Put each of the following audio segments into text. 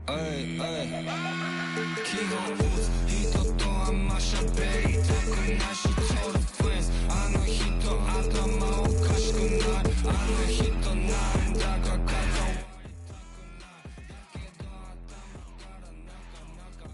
基本人とあんま喋りたくないしトルフェンスあの人頭おかしくないあの人なんだか関わりたくないだけど頭からなかなか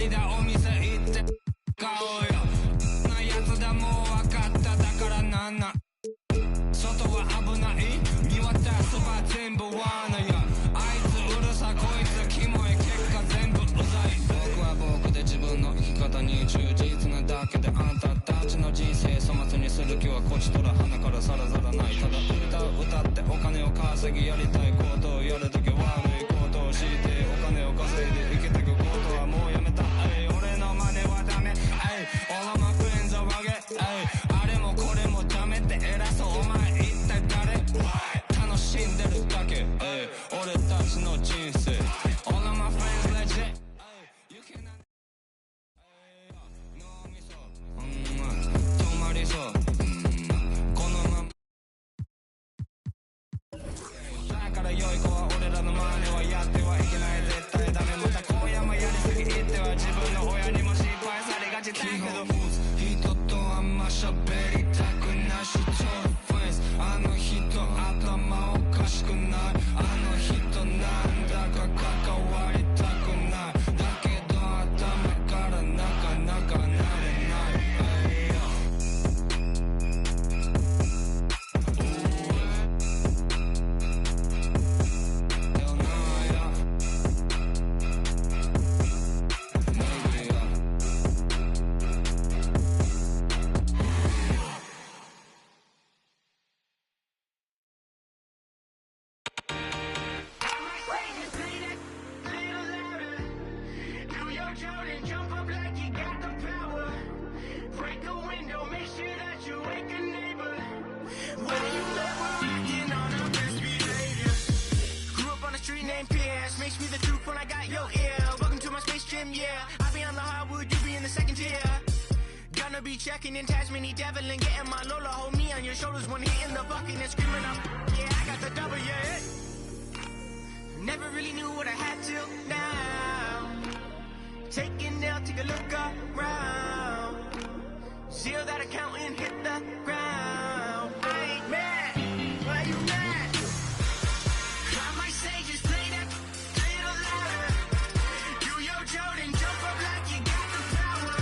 なお店行って買おうよなやつだもう分かっただからなんなん外は危ない見渡すば全部罠やあいつうるさこいつキモい結果全部うざい僕は僕で自分の生き方に忠実なだけであんたたちの人生粗末にする気はこちとら鼻からさらざらないただ歌ってお金を稼ぎやりたいことをやるとき悪いことをしてお金を稼いで生きてくことはもうやめた俺の真似はダメAll of my friends are ruggedあれもこれもダメって偉そうお前一体誰楽しんでるだけ俺たちの人生 All of my friends legit You cannot 脳みそ止まりそうこのままだから良い子は俺らの真似はやってはいけない絶対ダメまた今夜もやりすぎ言っては自分の親にも心配されがちだけど人とあんま喋りたくないしトルフェンスあの人頭おかしくないあの人なんだか関わりたくないだけど頭からなかなかなれないMakes me the truth when I got your ear. Welcome to my space gym, yeah. I be on the hardwood, you be in the second tier. Gonna be checking in Tasmany Devil and getting my Lola. Hold me on your shoulders when hitting the bucket and screaming up. Yeah, I got the double, yeah. Never really knew what I had till now. Taking down, take a look around. Seal that account and hit the ground. I ain't mad. Why you mad? I might say just play that. Jordan, jump up like you got the power.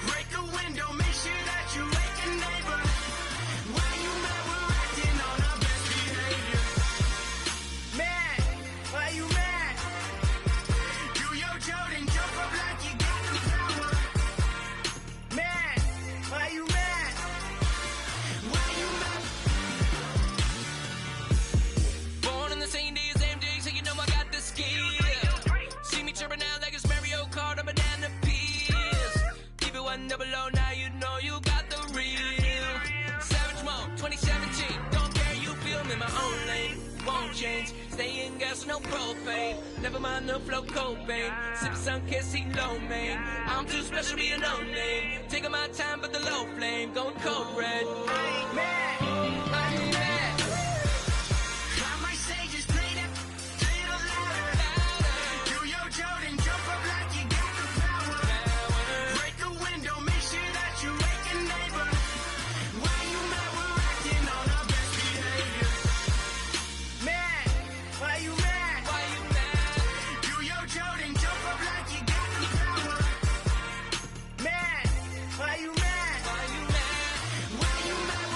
Break a window, make sure that you wake a neighbor. Why you mad? We're acting on our best behavior. Mad, why you mad? Do your Jordan, jump up like you got the power. Mad, why you mad? Why you mad? Born in the same day, same day, so you know I got the skill. See me chirping out like it's Mario Kart or banana peels. Keep it 100, now you know you got the real. Savage Mode 2017, don't care, you feel me, my own lane. Won't change, stay in gas, no propane. Never mind the flow, Cobain. Sip sun, kiss, see low main. I'm too special, be a no name. Taking my time, but the low flame, going cold red. I ain't mad, I ain't mad. I might say just play that little louder. Do your Jordan, jump up like you got the power. Break a window, make sure that you wake a neighbor. Why you mad? We're acting on our best behavior. Mad, why you mad? Why you mad? Do your Jordan, jump up like you got the power. Mad, why you mad? Why you mad? Why you mad?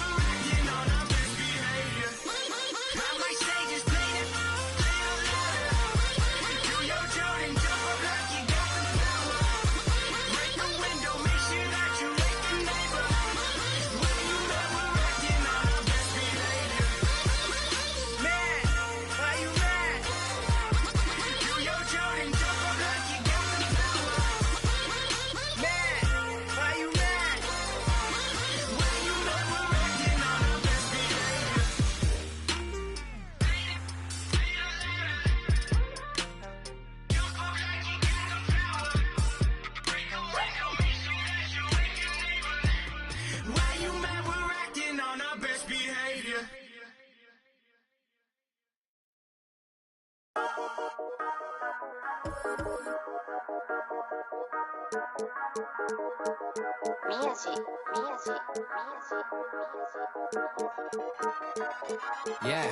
Yeah,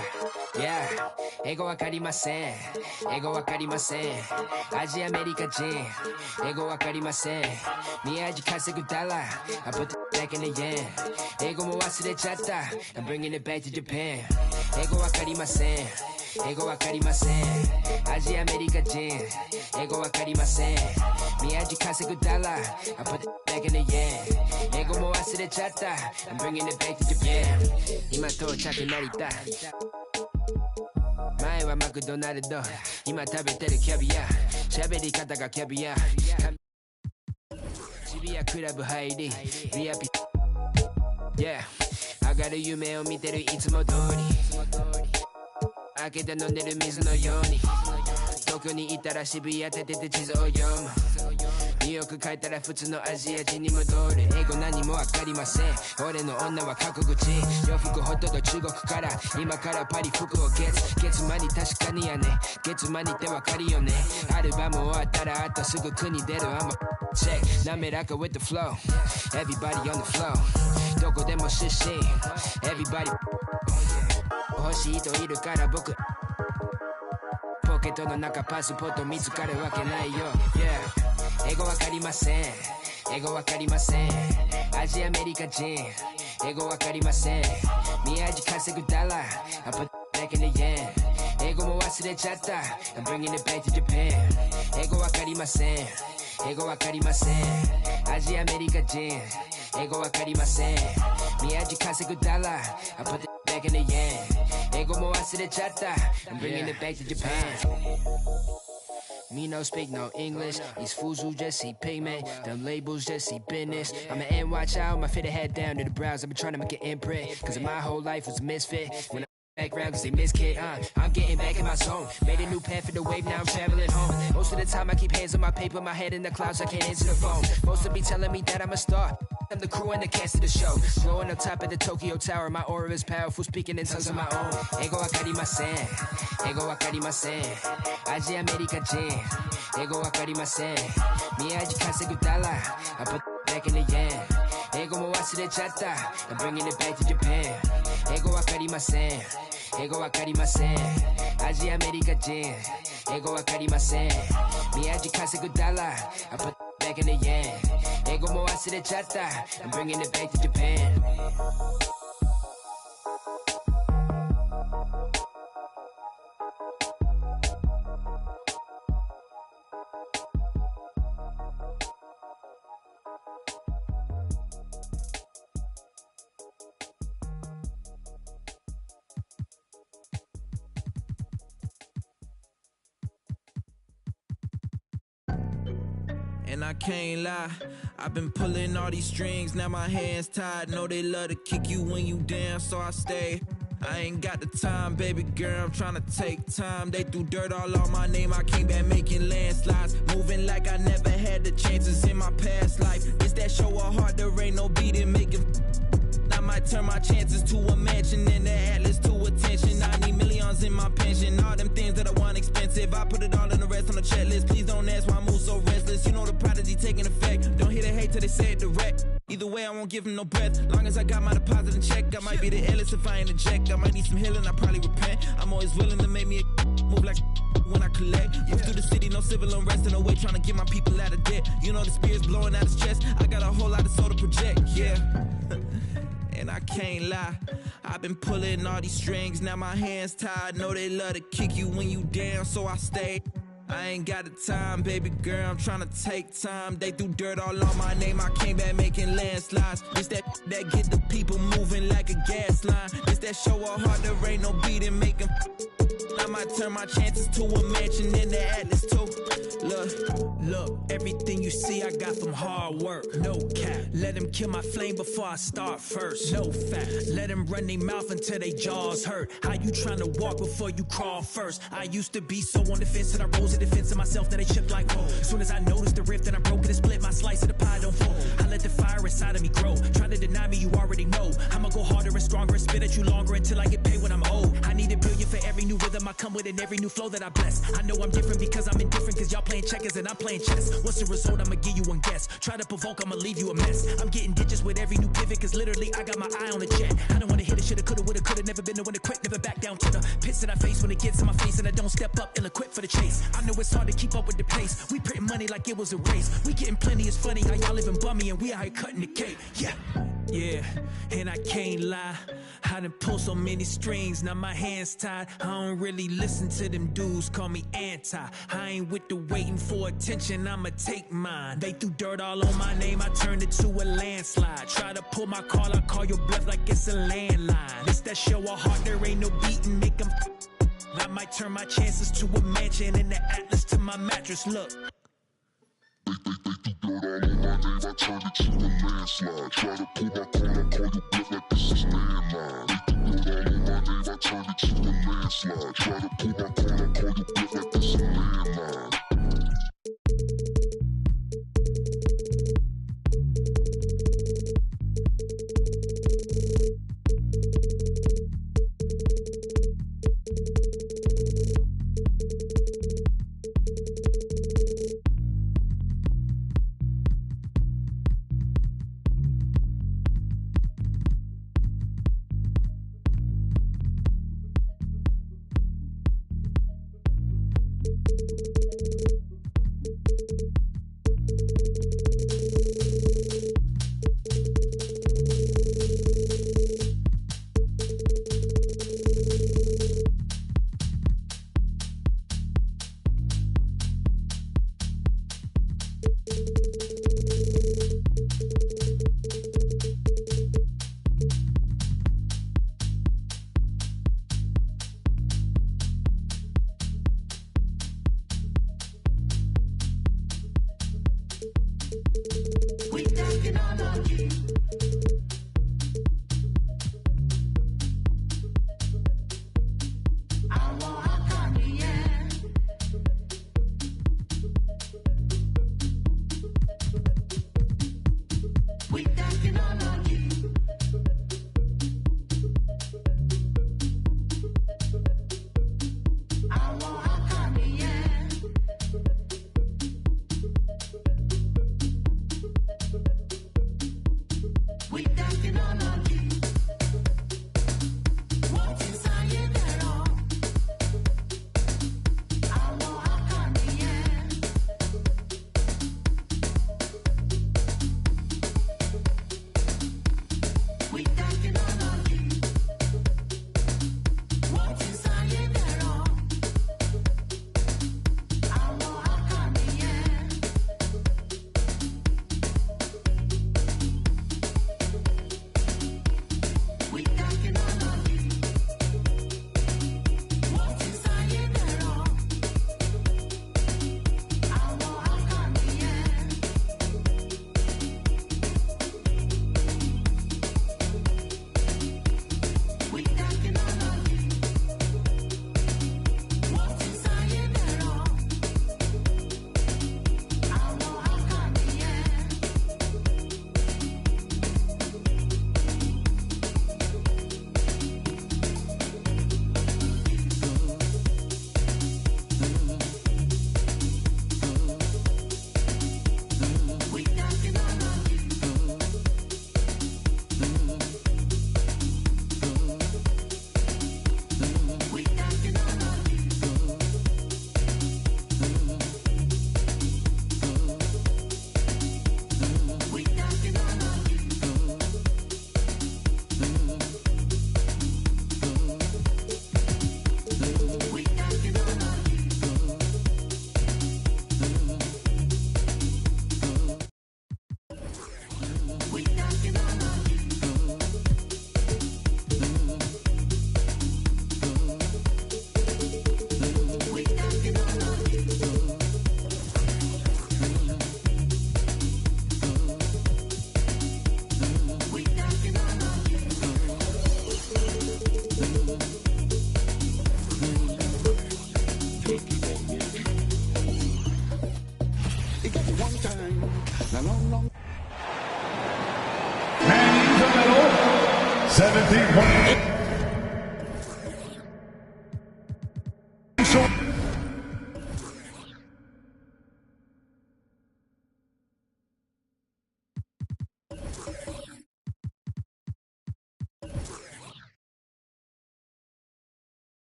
yeah 英語わかりません英語わかりませんアジアアメリカ人英語わかりません宮地稼ぐダラ I put the back in the yen 英語も忘れちゃった I'm bringing it back to Japan 英語わかりません英語わかりませんアジアアメリカ人英語わかりません宮地稼ぐダラ I put the back in the yen 英語も忘れちゃった I'm bringing it back to Japan 今到着成田前はマクドナルド今食べてるキャビア喋り方がキャビア渋谷クラブ入りリアピ Yeah 上がる夢を見てるいつも通り開けて飲んでる水のように東京にいたら渋谷立てて地図を読むニューヨーク帰ったら普通のアジア人に戻る英語何もわかりません俺の女は各国人洋服ほとんど中国から今からパリ服を月間に確かにやね月間にってわかるよねアルバム終わったらあとすぐ国出る I'm a check 滑らか with the flow Everybody on the flow どこでも出身 Everybody 欲しい人いるから僕ポケットの中パスポート見つかるわけないよ、yeah英語わかりません英語わかりませんアジアアメリカ人英語わかりません宮地稼ぐダラ I put back in the yen 英語も忘れちゃった I'm bringing it back to Japan 英語わかりません英語わかりませんアジアアメリカ人英語わかりません宮地稼ぐダラ I put back in the yen 英語も忘れちゃった I'm bringing it back to Japan Me no speak no English. These fools who just see payment. Them labels just see business. I'm an NY child, my fit head down to the brows. I've been trying to make an imprint. Cause my whole life was a misfit. When background cause they miss kid, I'm getting back in my zone. Made a new path for the wave, now I'm traveling home. Most of the time I keep hands on my paper, my head in the clouds, I can't answer the phone. Most of be telling me that I'm a star. I'm the crew and the cast of the show. Blowing up top of the Tokyo Tower, my aura is powerful, speaking in tongues of my own. 英語わかりません英語わかりませんアジアアメリカ人英語わかりません宮地稼ぐダラ I put back in the yen 英語も忘れちゃった I'm bringing it back to Japan 英語わかりません英語わかりませんアジアアメリカ人英語わかりません宮地稼ぐダラ I put back in the yen 英語も忘れちゃった I'm bringing it back to Japan And I can't lie, I've been pulling all these strings, now my hands tied. Know they love to kick you when you down, so I stay. I ain't got the time, baby girl, I'm tryna take time. They threw dirt all on my name, I came back making landslides. Moving like I never had the chances in my past life. It's that show of heart, there ain't no beating, making. I might turn my chances to a mansion and the atlas to attention. I need millions in my pension, all them things that I want expensive. I put it all in the rest on the checklist. Please don't ask why I move so restless. You know the prodigy taking effect. Don't hear the hate till they say it direct. Either way, I won't give them no breath. Long as I got my deposit in check, I might be the illest if I ain't eject. I might need some healing, I probably repent. I'm always willing to make me a move like when I collect. Moved through the city, no civil unrest in the way, trying to get my people out of debt. You know the spirit's blowing out his chest. I got a whole lot of soul to project, yeah. And I can't lie, I've been pulling all these strings, now my hands tied. Know they love to kick you when you down, so I stay. I ain't got the time, baby girl, I'm tryna take time. They threw dirt all on my name, I came back making landslides. It's that get the people moving like a gas line. It's that show of heart, there ain't no beating, making. I might turn my chances to a mansion in the Atlas too. Look, everything you see I got from hard work. No cap, let them kill my flame before I start first. No fat, let them run their mouth until they jaws hurt. How you tryna walk before you crawl first? I used to be so on the fence and I rose to defense of myself that they chipped like oh. Soon as I noticed the rift and I broke it and split, my slice of the pie don't fall. I let the fire inside of me grow. Try to deny me, you already know. I'ma go harder and stronger and spit at you longer until I get paid when I'm old. I need it billion for every new rhythm I come with and every new flow that I bless. I know I'm different because I'm indifferent, cause y'all playing checkers and I'm playing chess. What's the result? I'ma give you one guess. Try to provoke, I'ma leave you a mess. I'm getting ditches with every new pivot, cause literally I got my eye on the jet. I don't wanna hit it, shoulda, coulda, woulda, coulda. Never been the one to quit, never back down to the pits that I face when it gets in my face and I don't step up, ill-equipped for the chase. I know it's hard to keep up with the pace. We printing money like it was a race. We getting plenty, it's funny how y'all living bummy and we out here cutting the cake. Yeah, and I can't lie, I done pulled so many strings, now my hands tied. I don't really listen to them dudes, call me anti. I ain't with the waiting for attention, I'ma take mine. They threw dirt all on my name, I turned it to a landslide. Try to pull my call, I call your bluff like it's a landline. It's that show of heart, there ain't no beating, make them I might turn my chances to a mansion and the Atlas to my mattress, look. Dirt all on my name, I turned it to a landslide. Try to pull my call, I call you bluff like this is landline. Dirt all on my name, I turned it to a landslide. Try to pull my call, I call you bluff like this is landline.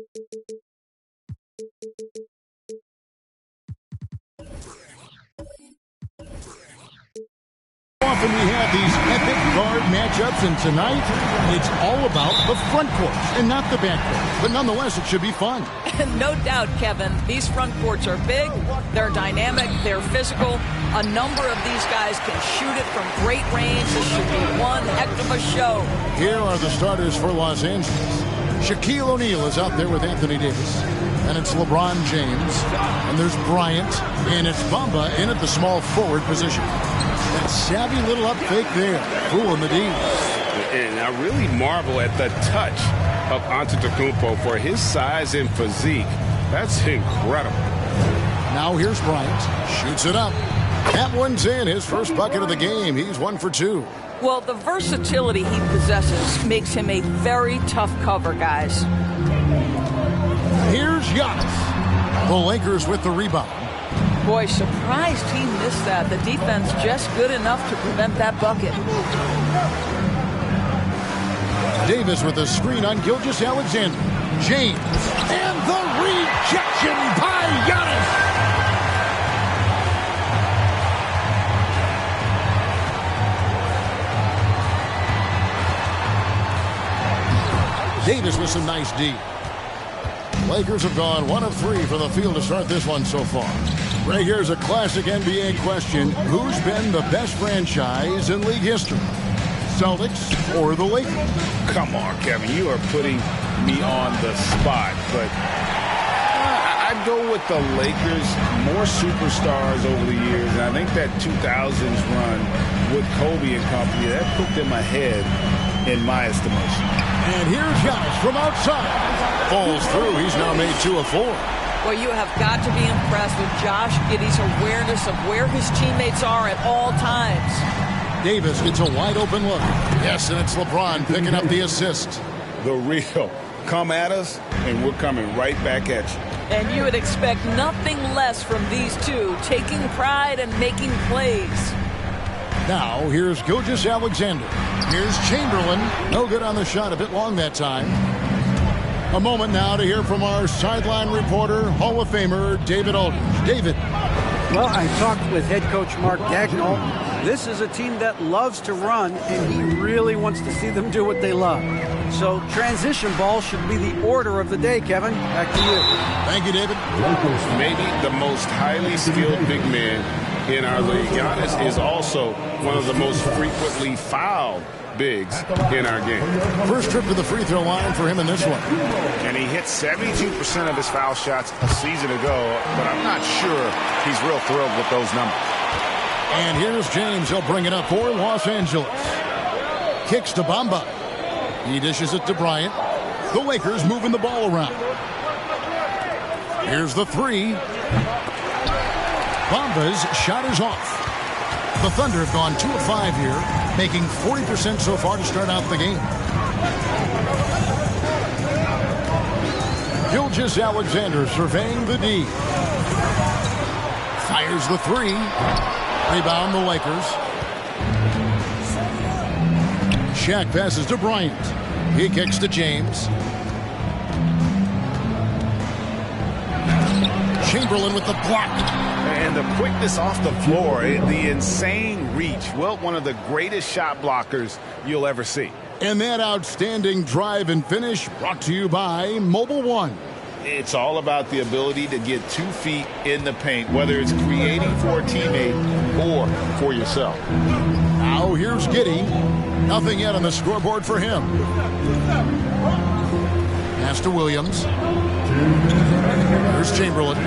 Often we have these epic guard matchups, and tonight it's all about the front court and not the back court. But nonetheless, it should be fun. No doubt, Kevin. These front courts are big, they're dynamic, they're physical. A number of these guys can shoot it from great range. This should be one heck of a show. Here are the starters for Los Angeles. Shaquille O'Neal is out there with Anthony Davis. And it's LeBron James. And there's Bryant. And it's Bamba in at the small forward position. That savvy little up fake there, fooling the D. And I really marvel at the touch of Antetokounmpo for his size and physique. That's incredible. Now here's Bryant. Shoots it up. That one's in. His first bucket of the game. He's 1 for 2. Well, the versatility he possesses makes him a very tough cover, guys. Here's Giannis. The Lakers with the rebound. Boy, surprised he missed that. The defense just good enough to prevent that bucket. Davis with a screen on Gilgeous-Alexander. James. And the rejection by Giannis. Davis with some nice D. Lakers have gone 1 of 3 from the field to start this one so far. Right here's a classic NBA question. Who's been the best franchise in league history? Celtics or the Lakers? Come on, Kevin. You are putting me on the spot. But I'd go with the Lakers. More superstars over the years. And I think that 2000s run with Kobe and company, that put them ahead in my estimation. And here's Giannis from outside. Falls through. He's now made 2 of 4. Well, you have got to be impressed with Josh Giddey's awareness of where his teammates are at all times. Davis gets a wide open look. Yes, and it's LeBron picking up the assist. The real. Come at us, and we're coming right back at you. And you would expect nothing less from these two, taking pride and making plays. Now, here's Gilgeous-Alexander. Here's Chamberlain. No good on the shot. A bit long that time. A moment now to hear from our sideline reporter, Hall of Famer David Aldridge. David. Well, I talked with head coach Mark Dagnall. This is a team that loves to run, and he really wants to see them do what they love. So transition ball should be the order of the day, Kevin. Back to you. Thank you, David. Maybe the most highly skilled big man in our league. Giannis is also one of the most frequently fouled bigs in our game. First trip to the free throw line for him in this one. And he hit 72% of his foul shots a season ago, but I'm not sure he's real thrilled with those numbers. And here's James. He'll bring it up for Los Angeles. Kicks to Bamba. He dishes it to Bryant. The Lakers moving the ball around. Here's the 3. Bamba's shot is off. The Thunder have gone 2 of 5 here, making 40% so far to start out the game. Gilgeous-Alexander surveying the D. Fires the 3. Rebound the Lakers. Shaq passes to Bryant. He kicks to James. Chamberlain with the block. And the quickness off the floor, the insane reach. Well, one of the greatest shot blockers you'll ever see. And that outstanding drive and finish brought to you by Mobile One. It's all about the ability to get 2 feet in the paint, whether it's creating for a teammate or for yourself. Now here's Giddey. Nothing yet on the scoreboard for him. Pass to Williams. Here's Chamberlain.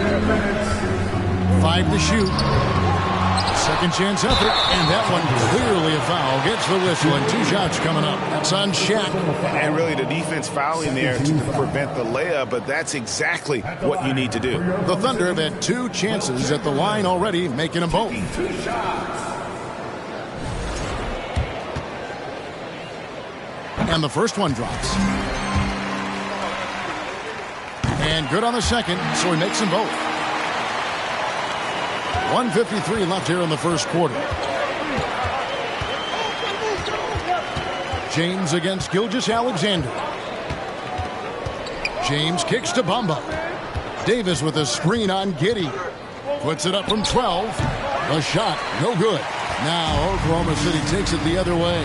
5 to shoot. Second chance effort, and that one clearly a foul. Gets the whistle, and 2 shots coming up. That's on Shaq. And really the defense fouling there to prevent the layup, but that's exactly what you need to do. The Thunder have had 2 chances at the line already, making them both. And the first one drops. And good on the second, so he makes them both. 1:53 left here in the first quarter. James against Gilgeous-Alexander. James kicks to Bamba. Davis with a screen on Giddey. Puts it up from 12. A shot, no good. Now Oklahoma City takes it the other way.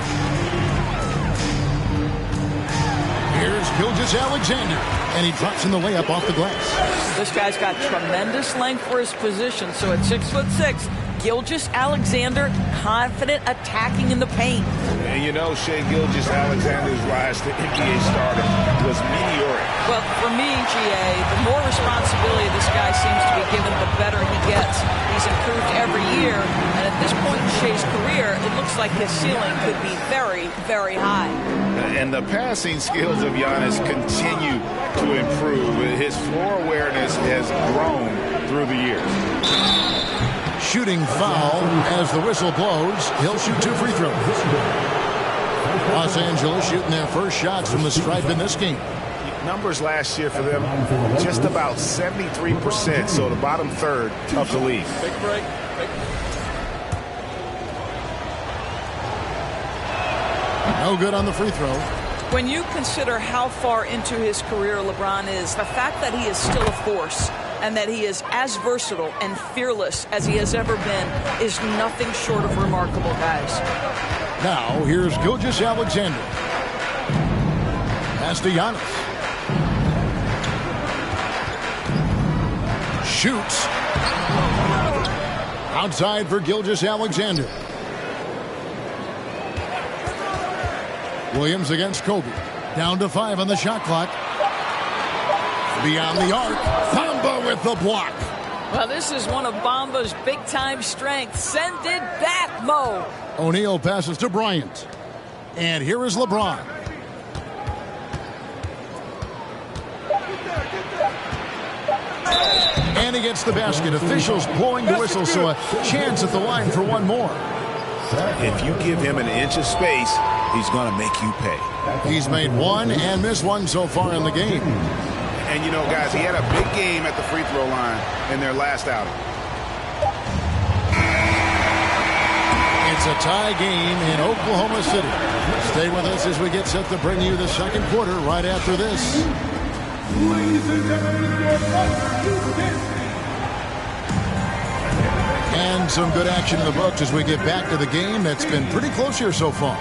Here's Gilgeous-Alexander, and he drops in the layup off the glass. This guy's got tremendous length for his position, so at 6'6", Gilgeous-Alexander confident attacking in the paint. And you know, Shai Gilgeous-Alexander's rise to NBA stardom was meteoric. Well, for me, GA, the more responsibility this guy seems to be given, the better he gets. He's improved every year, and at this point in Shai's career, it looks like his ceiling could be very, very high. And the passing skills of Giannis continue to improve. His floor awareness has grown through the years. Shooting foul as the whistle blows. He'll shoot 2 free throws. Los Angeles shooting their first shots from the stripe in this game. Numbers last year for them, just about 73%, so the bottom third of the league. Big break. No good on the free throw. When you consider how far into his career LeBron is, the fact that he is still a force and that he is as versatile and fearless as he has ever been is nothing short of remarkable, guys. Now, here's Gilgeous-Alexander. Pass to Giannis. Shoots. Outside for Gilgeous-Alexander. Williams against Kobe. Down to 5 on the shot clock. Beyond the arc. Bamba with the block. Well, this is one of Bamba's big-time strengths. Send it back, Mo. O'Neal passes to Bryant. And here is LeBron. And he gets the basket. Officials blowing the whistle, so a chance at the line for one more. If you give him an inch of space, he's going to make you pay. He's made one and missed one so far in the game. And, you know, guys, he had a big game at the free throw line in their last outing. It's a tie game in Oklahoma City. Stay with us as we get set to bring you the second quarter right after this. And some good action in the books as we get back to the game that's been pretty close here so far.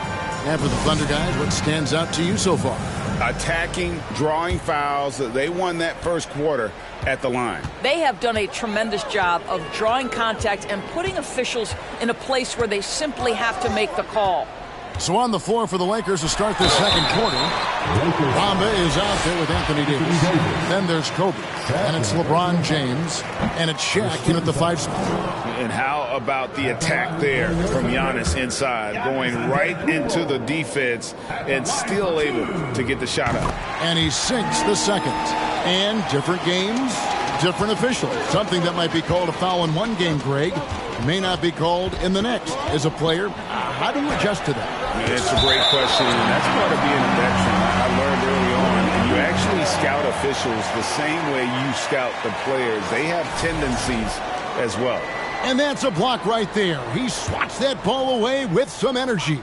And for the Thunder guys, what stands out to you so far? Attacking, drawing fouls. They won that first quarter at the line. They have done a tremendous job of drawing contact and putting officials in a place where they simply have to make the call. So on the floor for the Lakers to start this second quarter, Bamba is out there with Anthony Davis. Then there's Kobe, and it's LeBron James, and it's Shaq in at the 5 spot. And how about the attack there from Giannis inside, going right into the defense and still able to get the shot up. And he sinks the second. And different games, different officials. Something that might be called a foul in one game, Greg, may not be called in the next. As a player, how do you adjust to that? It's a great question, and that's part of being a veteran. I learned early on, you actually scout officials the same way you scout the players. They have tendencies as well. And that's a block right there. He swats that ball away with some energy.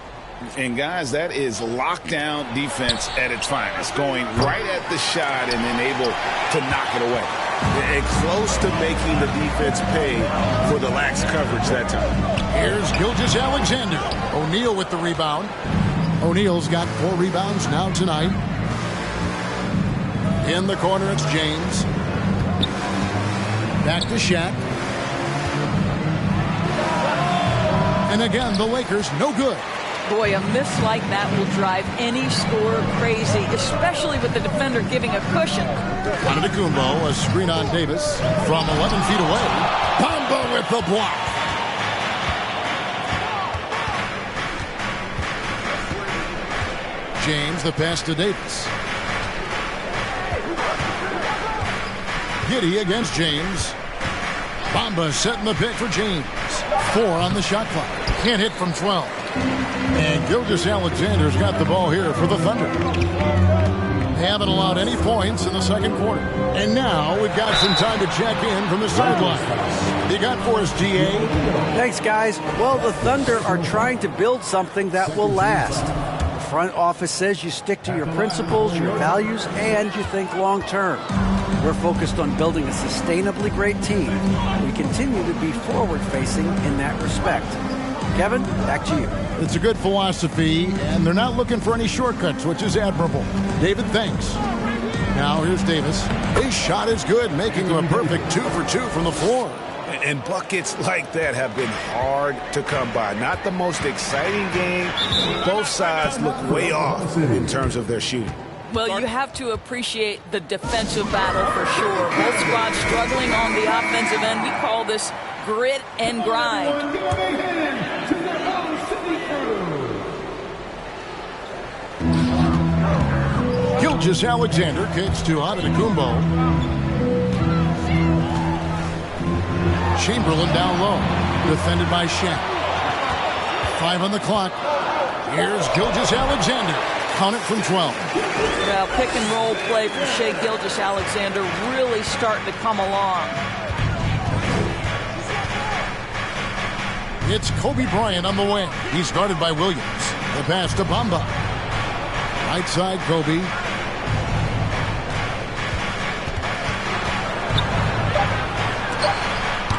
And, guys, that is lockdown defense at its finest, going right at the shot and then able to knock it away. And close to making the defense pay for the lax coverage that time. Here's Gilgeous-Alexander. O'Neal with the rebound. O'Neal's got 4 rebounds now tonight. In the corner, it's James. Back to Shaq. And again, the Lakers no good. Boy, a miss like that will drive any scorer crazy, especially with the defender giving a cushion. Antetokounmpo, a screen on Davis from 11 feet away. Bamba with the block. James, the pass to Davis. Giddey against James. Bamba setting the pick for James. 4 on the shot clock. Can't hit from 12. And Gilgeous-Alexander's got the ball here for the Thunder. They haven't allowed any points in the second quarter. And now we've got some time to check in from the sidelines. You got for us, GA? Thanks, guys. Well, the Thunder are trying to build something that will last. front office says you stick to your principles, your values, and you think long term. We're focused on building a sustainably great team. We continue to be forward-facing in that respect. Kevin, back to you. It's a good philosophy, and they're not looking for any shortcuts, which is admirable. David, thanks. Now here's Davis. His shot is good, making him a perfect 2 for 2 from the floor. And buckets like that have been hard to come by. Not the most exciting game. Both sides look way off in terms of their shooting. Well, you have to appreciate the defensive battle for sure. Both squads struggling on the offensive end. We call this grit and grind. Gilgeous-Alexander kicks to Antetokounmpo. Chamberlain down low, defended by Shaq. 5 on the clock. Here's Gilgeous-Alexander. Count it from 12. Well, pick and roll play from Shai Gilgeous-Alexander really starting to come along. It's Kobe Bryant on the wing. He's guarded by Williams. The pass to Bamba. Right side, Kobe.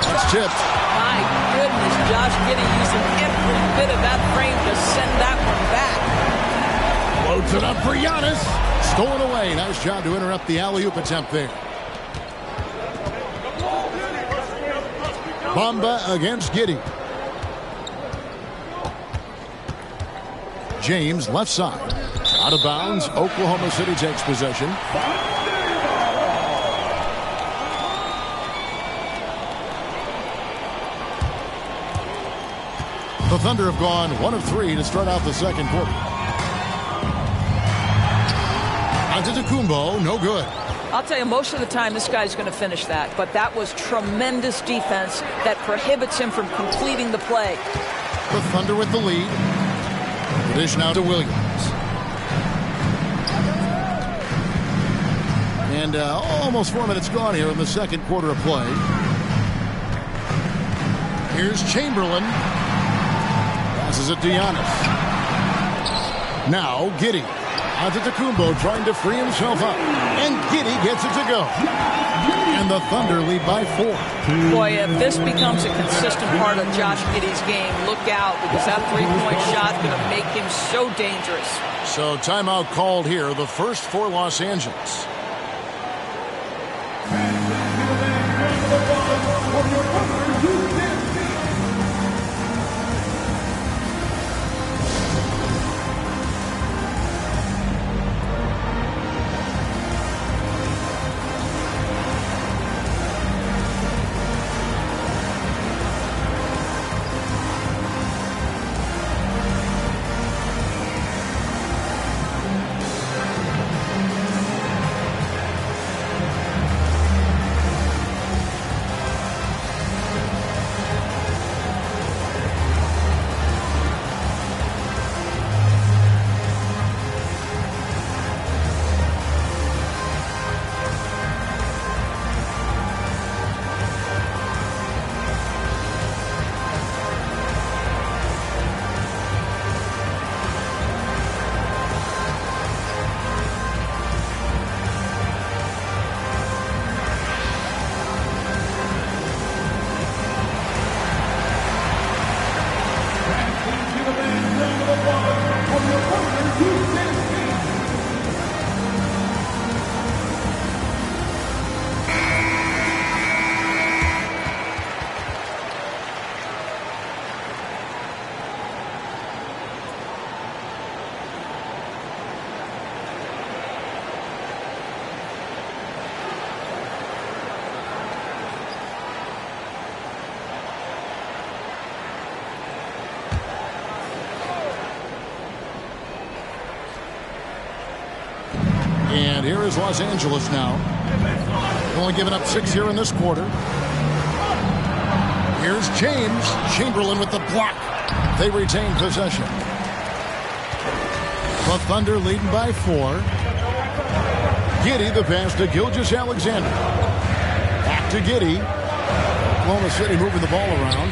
It's tipped. My goodness, Josh Giddey using every bit of that frame to send that one back. Loads it up for Giannis. Stolen away. Nice job to interrupt the alley-oop attempt there. Bamba against Giddey. James, left side. Out of bounds. Oklahoma City takes possession. The Thunder have gone 1 of 3 to start out the second quarter. Antetokounmpo, no good. I'll tell you, most of the time this guy's going to finish that, but that was tremendous defense that prohibits him from completing the play. The Thunder with the lead. Dish now to Williams. And almost 4 minutes gone here in the second quarter of play. Here's Chamberlain. Passes it to Giannis. Now Giddey. Antetokounmpo trying to free himself up. And Giddey gets it to go. And the Thunder lead by 4. Boy, if this becomes a consistent part of Josh Giddey's game, look out, because that three-point shot is going to make him so dangerous. So timeout called here, the first for Los Angeles. And here is Los Angeles now. Only giving up 6 here in this quarter. Here's James. Chamberlain with the block. They retain possession. The Thunder leading by 4. Giddey, the pass to Gilgeous-Alexander. Back to Giddey. Oklahoma City moving the ball around.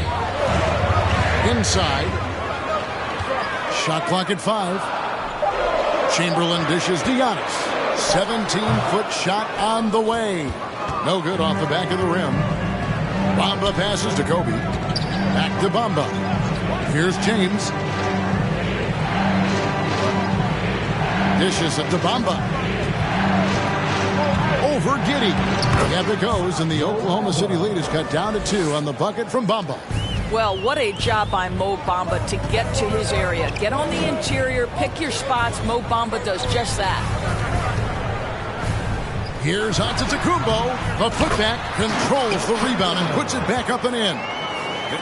Inside. Shot clock at 5. Chamberlain dishes to Giannis. 17-foot shot on the way. No good off the back of the rim. Bamba passes to Kobe. Back to Bamba. Here's James. Dishes it to Bamba. Over Giddey. Up it goes, and the Oklahoma City lead is cut down to 2 on the bucket from Bamba. Well, what a job by Mo Bamba to get to his area. Get on the interior, pick your spots. Mo Bamba does just that. Here's Antetokounmpo. The putback controls the rebound and puts it back up and in.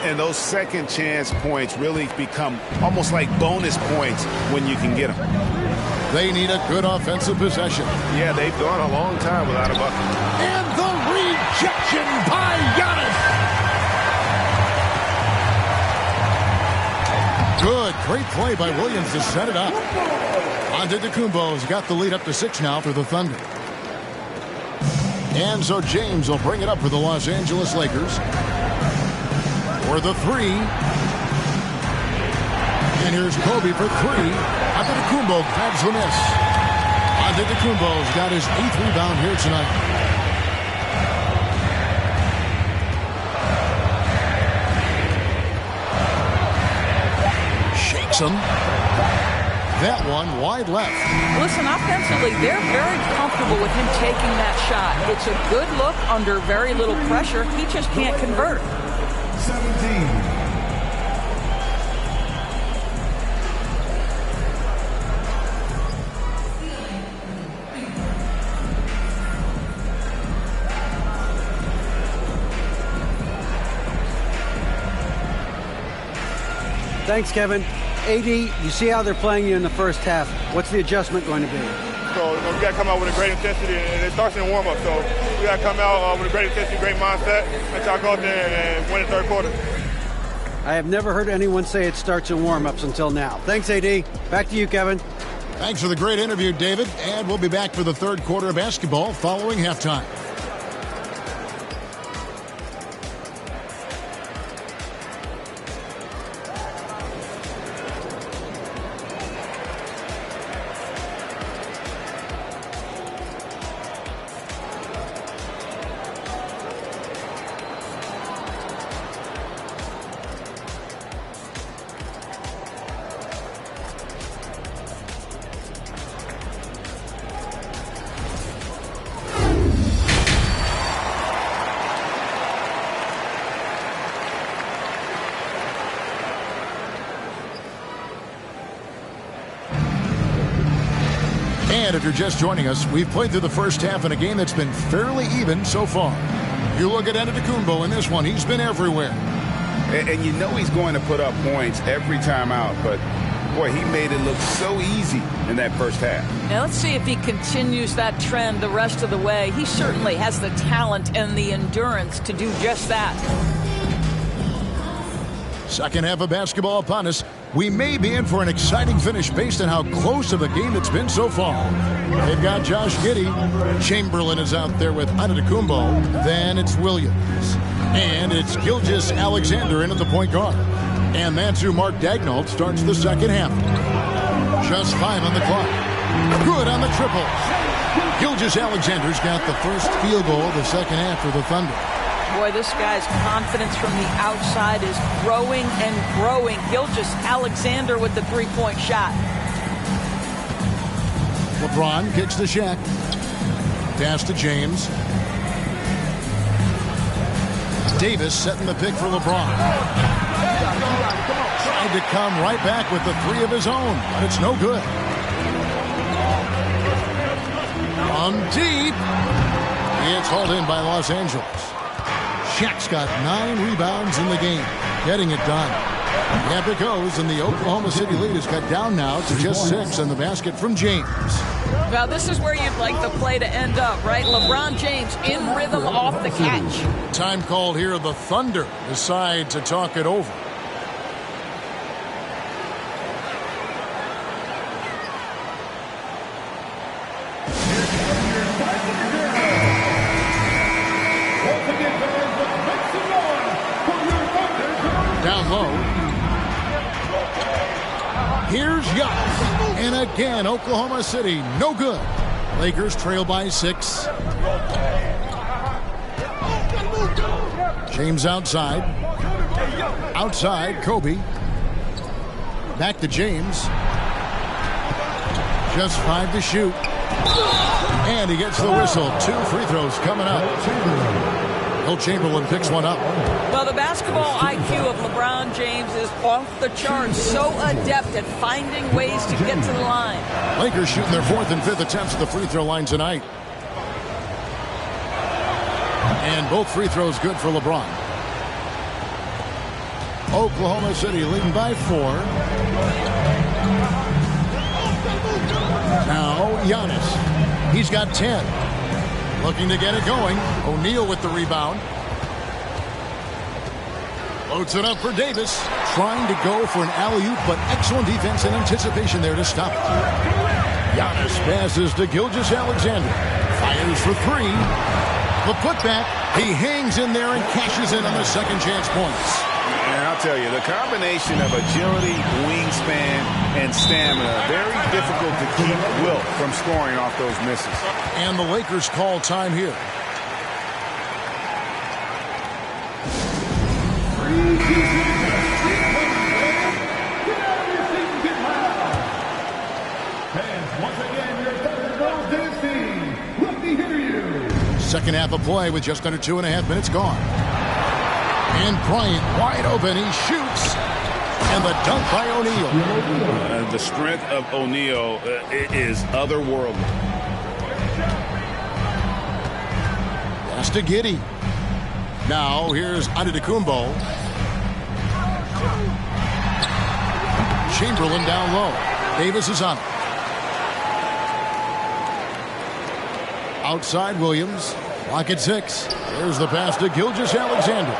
And those second chance points really become almost like bonus points when you can get them. They need a good offensive possession. Yeah, they've gone a long time without a bucket. And the rejection by Giannis. Good, great play by Williams to set it up. Antetokounmpo's got the lead up to 6 now for the Thunder. And so James will bring it up for the Los Angeles Lakers. For the 3. And here's Kobe for 3. Antetokounmpo grabs the miss. Antetokounmpo's got his 8th rebound here tonight. Shakes him. That one wide left. Listen, offensively, they're very comfortable with him taking that shot. It's a good look under very little pressure. He just can't convert. 17. Thanks, Kevin. AD, you see how they're playing you in the first half. What's the adjustment going to be? So we got to come out with a great intensity, and it starts in the warm-up. So we got to come out with a great intensity, great mindset, and try to go out there and win the third quarter. I have never heard anyone say it starts in warm-ups until now. Thanks, AD. Back to you, Kevin. Thanks for the great interview, David. And we'll be back for the third quarter of basketball following halftime. And if you're just joining us, we've played through the first half in a game that's been fairly even so far. You look at Antetokounmpo in this one, he's been everywhere. And you know he's going to put up points every time out, but boy, he made it look so easy in that first half. Now let's see if he continues that trend the rest of the way. He certainly has the talent and the endurance to do just that. Second half of basketball upon us. We may be in for an exciting finish based on how close of a game it's been so far. They've got Josh Giddey. Chamberlain is out there with Antetokounmpo. Then it's Williams. And it's Gilgeous-Alexander in at the point guard. And that's who Mark Daigneault starts the second half. Just 5 on the clock. Good on the triple. Gilgeous-Alexander's got the first field goal of the second half for the Thunder. Boy, this guy's confidence from the outside is growing and growing. Gilgeous-Alexander with the three-point shot. LeBron kicks to Shaq. Pass to James. Davis setting the pick for LeBron. Tried to come right back with the 3 of his own, but it's no good. On deep. It's hauled in by Los Angeles. Shaq's got 9 rebounds in the game, getting it done. Yep, it goes, and the Oklahoma City lead is cut down now to just 6 in the basket from James. Well, this is where you'd like the play to end up, right? LeBron James in rhythm off the catch. Time called here. The Thunder decide to talk it over. Down low. Here's Giannis. And again, Oklahoma City, no good. Lakers trail by 6. James outside. Outside, Kobe. Back to James. Just 5 to shoot. And he gets the whistle. 2 free throws coming up. Will Chamberlain picks one up. Well, the basketball IQ of LeBron James is off the charts. So adept at finding ways to get to the line. Lakers shooting their 4th and 5th attempts at the free throw line tonight. And both free throws good for LeBron. Oklahoma City leading by 4. Now Giannis. He's got 10. Looking to get it going. O'Neal with the rebound. Loads it up for Davis. Trying to go for an alley-oop, but excellent defense and anticipation there to stop it. Giannis passes to Gilgeous-Alexander. Fires for 3. The putback. He hangs in there and cashes in on the second chance points. And I'll tell you, the combination of agility, wingspan, and stamina, very difficult to keep Wilt from scoring off those misses. And the Lakers call time here. Second half of play with just under 2.5 minutes gone. And Bryant wide open. He shoots. And the dunk by O'Neal. The strength of O'Neal is otherworldly. Pass to Giddey. Now here's Antetokounmpo. Chamberlain down low. Davis is on it. Outside Williams. Clock at 6. There's the pass to Gilgeous-Alexander.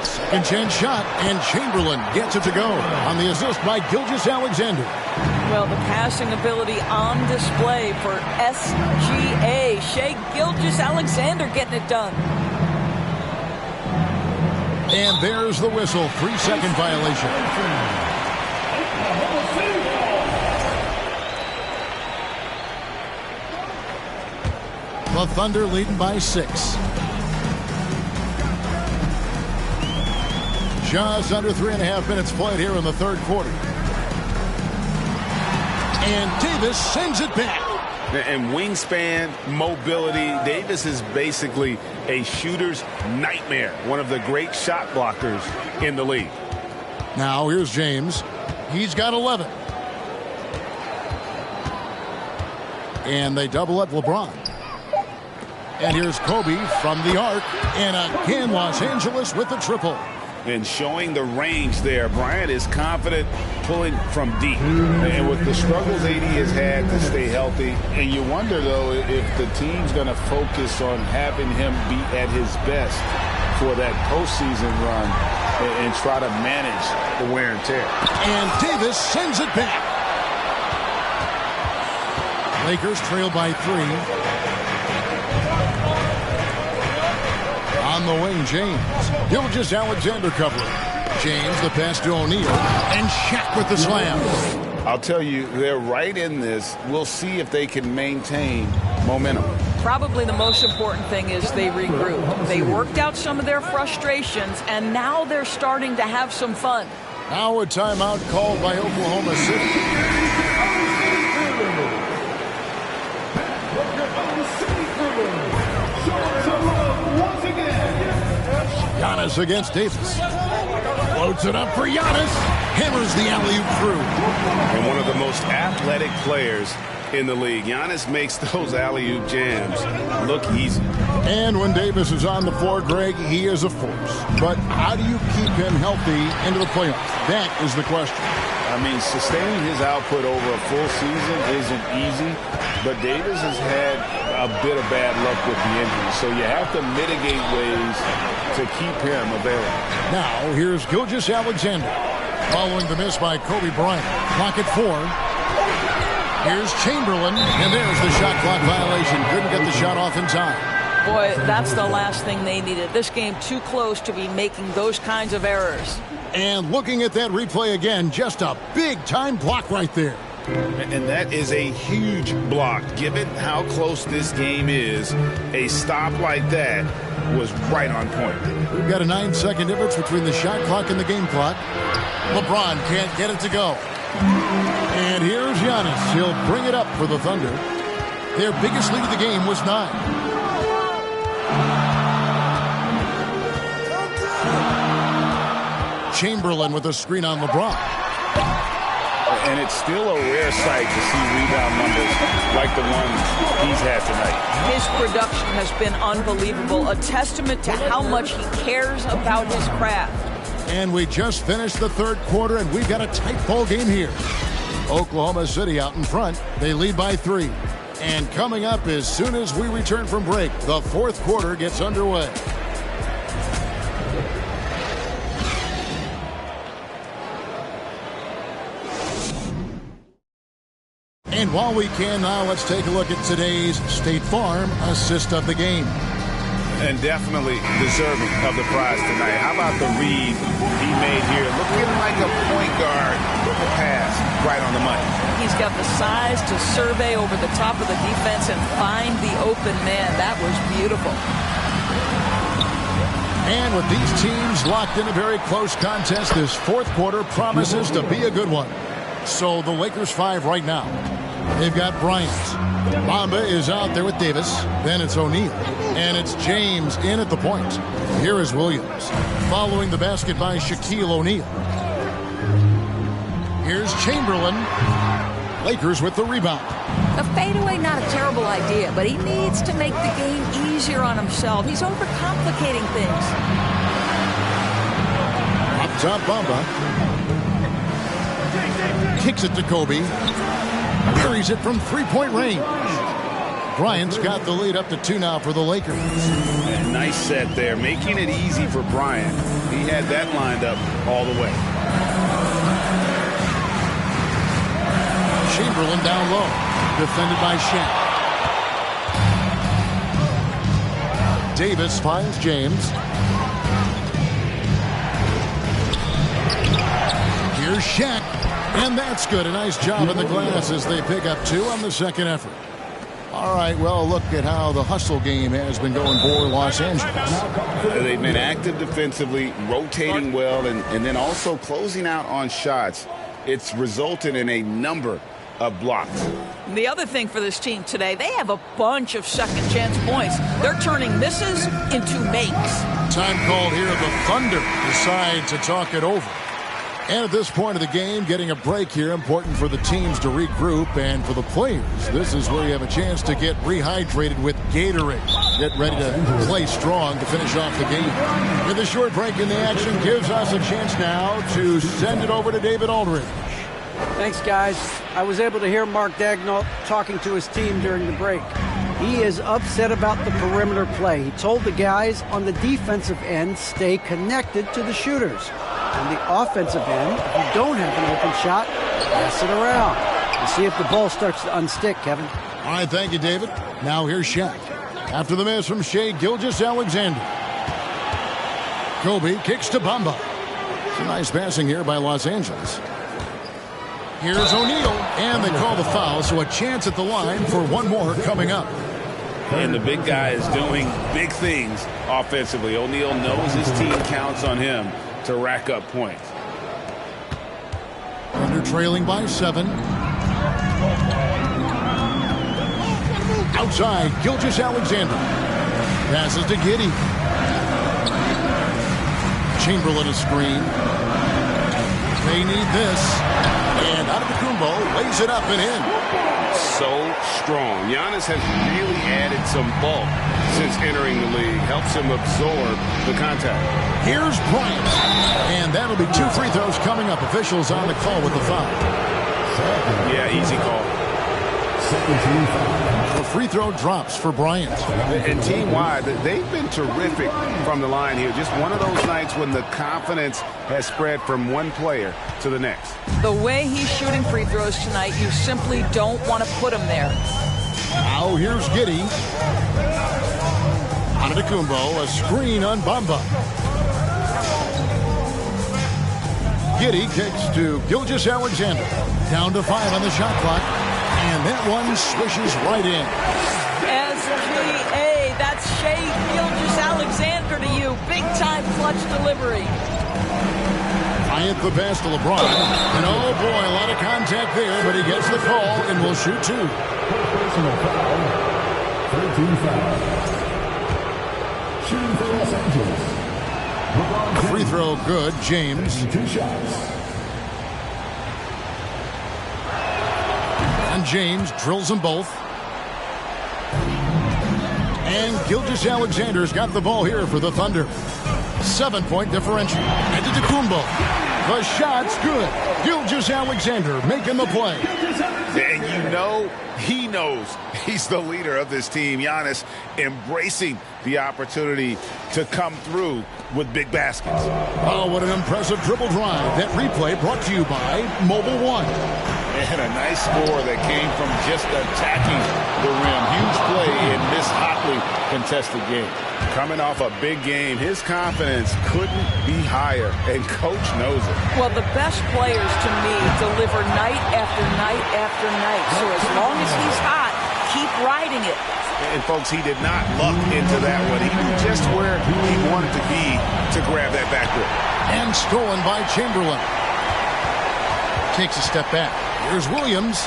Second chance shot, and Chamberlain gets it to go on the assist by Gilgeous-Alexander. Well, the passing ability on display for SGA. Shai Gilgeous-Alexander getting it done. And there's the whistle. 3-second violation. The Thunder leading by 6. Just under 3.5 minutes played here in the third quarter. And Davis sends it back. And wingspan, mobility, Davis is basically a shooter's nightmare. One of the great shot blockers in the league. Now here's James. He's got 11. And they double up LeBron. And here's Kobe from the arc. And again, Los Angeles with the triple. And showing the range there. Bryant is confident pulling from deep. And with the struggles AD has had to stay healthy. And you wonder, though, if the team's going to focus on having him be at his best for that postseason run and try to manage the wear and tear. And Davis sends it back. Lakers trail by 3. On the wing, James. Gilgeous-Alexander covering. James, the pass to O'Neal. And Shaq with the slam. I'll tell you, they're right in this. We'll see if they can maintain momentum. Probably the most important thing is they regroup. They worked out some of their frustrations, and now they're starting to have some fun. Now a timeout called by Oklahoma City. Giannis against Davis. Floats it up for Giannis. Hammers the alley-oop through. And one of the most athletic players in the league. Giannis makes those alley-oop jams look easy. And when Davis is on the floor, Greg, he is a force. But how do you keep him healthy into the playoffs? That is the question. I mean, sustaining his output over a full season isn't easy, but Davis has had a bit of bad luck with the injury, so you have to mitigate ways to keep him available. Now, here's Gilgeous-Alexander. Following the miss by Kobe Bryant. Clock at 4. Here's Chamberlain, and there's the shot clock violation. Couldn't get the shot off in time. Boy, that's the last thing they needed. This game too close to be making those kinds of errors. And looking at that replay again, just a big-time block right there. And that is a huge block. Given how close this game is, a stop like that was right on point. We've got a 9-second difference between the shot clock and the game clock. LeBron can't get it to go. And here's Giannis. He'll bring it up for the Thunder. Their biggest lead of the game was 9. Chamberlain with a screen on LeBron. And it's still a rare sight to see rebound numbers like the ones he's had tonight. His production has been unbelievable, a testament to how much he cares about his craft. And we just finished the third quarter, and we've got a tight ball game here. Oklahoma City out in front. They lead by 3. And coming up as soon as we return from break, the fourth quarter gets underway. And while we can now, let's take a look at today's State Farm assist of the game. And definitely deserving of the prize tonight. How about the read he made here? Looking like a point guard with a pass right on the money. He's got the size to survey over the top of the defense and find the open man. That was beautiful. And with these teams locked in a very close contest, this fourth quarter promises to be a good one. So the Lakers 5 right now. They've got Bryant. Bamba is out there with Davis. Then it's O'Neal. And it's James in at the point. Here is Williams. Following the basket by Shaquille O'Neal. Here's Chamberlain. Lakers with the rebound. A fadeaway, not a terrible idea, but he needs to make the game easier on himself. He's overcomplicating things. Up top, Bamba. Kicks it to Kobe. Carries it from three-point range. Bryant's got the lead up to 2 now for the Lakers. And nice set there, making it easy for Bryant. He had that lined up all the way. Chamberlain down low. Defended by Shaq. Davis finds James. Here's Shaq. And that's good. A nice job in the glass as they pick up 2 on the second effort. All right, well, look at how the hustle game has been going for Los Angeles. They've been active defensively, rotating well, and then also closing out on shots. It's resulted in a number of blocks. The other thing for this team today, they have a bunch of second chance points. They're turning misses into makes. Time called here. The Thunder decide to talk it over. And at this point of the game, getting a break here, important for the teams to regroup, and for the players, this is where you have a chance to get rehydrated with Gatorade. Get ready to play strong to finish off the game. With a short break in the action, gives us a chance now to send it over to David Aldridge. Thanks, guys. I was able to hear Mark Daigneault talking to his team during the break. He is upset about the perimeter play. He told the guys on the defensive end, stay connected to the shooters. On the offensive end, if you don't have an open shot, pass it around and see if the ball starts to unstick, Kevin. All right, thank you, David. Now here's Shaq. After the miss from Shai Gilgeous-Alexander. Kobe kicks to Bamba. Some nice passing here by Los Angeles. Here's O'Neal, and they call the foul, so a chance at the line for one more coming up. And the big guy is doing big things offensively. O'Neal knows his team counts on him to rack up points. Under trailing by 7. Outside, Gilgeous-Alexander. Passes to Giddey. Chamberlain a screen. They need this. And Antetokounmpo lays it up and in. So strong. Giannis has really added some bulk since entering the league. Helps him absorb the contact. Here's Bryant. And that'll be 2 free throws coming up. Officials on the call with the foul. Yeah, easy call. The free throw drops for Bryant. And team-wide, they've been terrific from the line here. Just one of those nights when the confidence has spread from one player to the next. The way he's shooting free throws tonight, you simply don't want to put him there. Now here's Giddey. Antetokounmpo, a screen on Bamba. Giddey kicks to Gilgeous-Alexander. Down to 5 on the shot clock. And that one swishes right in. SGA, that's Shea Gilgeous-Alexander to you. Big-time clutch delivery. Bryant the pass to LeBron. And oh boy, a lot of contact there, but he gets the call and will shoot 2. Personal foul. 13 fouls. Shooting for Los Angeles. A free throw good, James. 2 shots. And James drills them both. And Gilgeous-Alexander's got the ball here for the Thunder. 7-point differential. And to Kumbo. The shot's good. Gilgeous-Alexander making the play. And you know, he knows he's the leader of this team. Giannis embracing the opportunity to come through with big baskets. Oh, what an impressive dribble drive. That replay brought to you by Mobile One. And a nice score that came from just attacking the rim. Huge play in this hotly contested game. Coming off a big game, his confidence couldn't be higher, and Coach knows it. Well, the best players to me deliver night after night after night. So as long as he's hot, keep riding it. And, folks, he did not luck into that one. He knew just where he wanted to be to grab that backboard. And stolen by Chamberlain. Takes a step back. Here's Williams.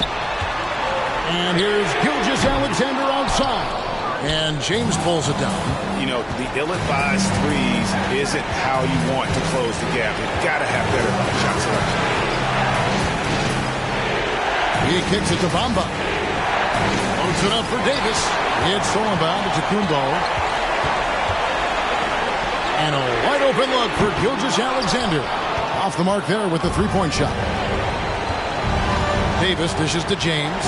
And here's Gilgeous-Alexander outside. And James pulls it down. You know, the ill-advised threes isn't how you want to close the gap. You've got to have better shot selection. He kicks it to Bamba. Loads it up for Davis. It's thrown down to Kumbo. And a wide open look for Gilgeous-Alexander. Off the mark there with the three-point shot. Davis dishes to James.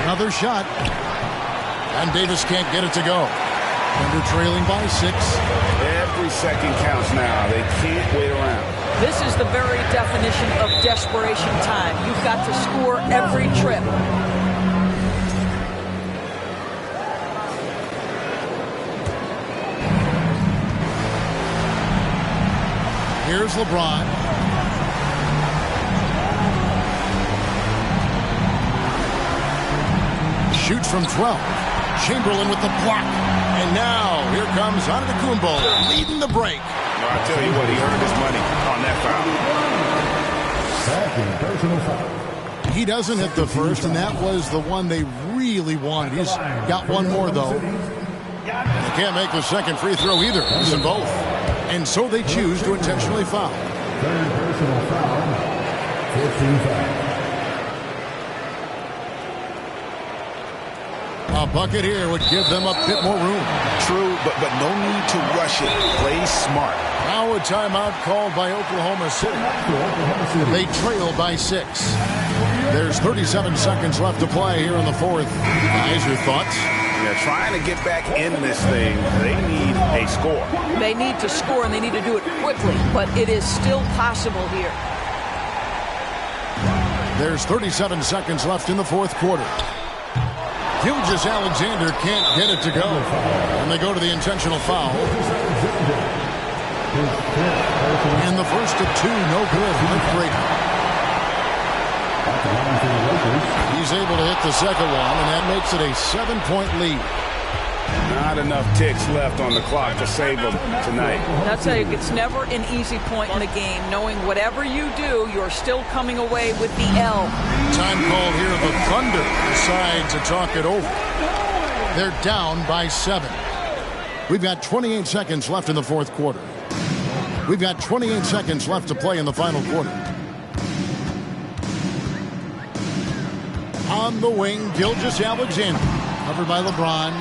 Another shot. And Davis can't get it to go. Thunder trailing by 6. Every second counts now. They can't wait around. This is the very definition of desperation time. You've got to score every trip. Here's LeBron. Shoots from 12. Chamberlain with the block. And now, here comes Antetokounmpo leading the break. Well, I tell you what, he earned his money on that Second personal foul. He doesn't hit the first, and that was the one they really wanted. He's got one more, though. They can't make the second free throw either. Missing both. And so they choose to intentionally foul. Third personal foul. 15 fouls. A bucket here would give them a bit more room. True, but no need to rush it. Play smart. Now a timeout called by Oklahoma City. They trail by 6. There's 37 seconds left to play here in the fourth. Guys, your thoughts? Yeah, trying to get back in this thing, they need a score. They need to score, and they need to do it quickly, but it is still possible here. There's 37 seconds left in the fourth quarter. Gilgeous-Alexander can't get it to go. And they go to the intentional foul. And the first of 2, no good. He's able to hit the second one, and that makes it a 7-point lead. Not enough ticks left on the clock to save them tonight. I'll tell you, it's never an easy point in the game, knowing whatever you do, you're still coming away with the L. Time called here. The Thunder decide to talk it over. They're down by 7. We've got 28 seconds left in the fourth quarter. We've got 28 seconds left to play in the final quarter. On the wing, Gilgeous-Alexander. Covered by LeBron.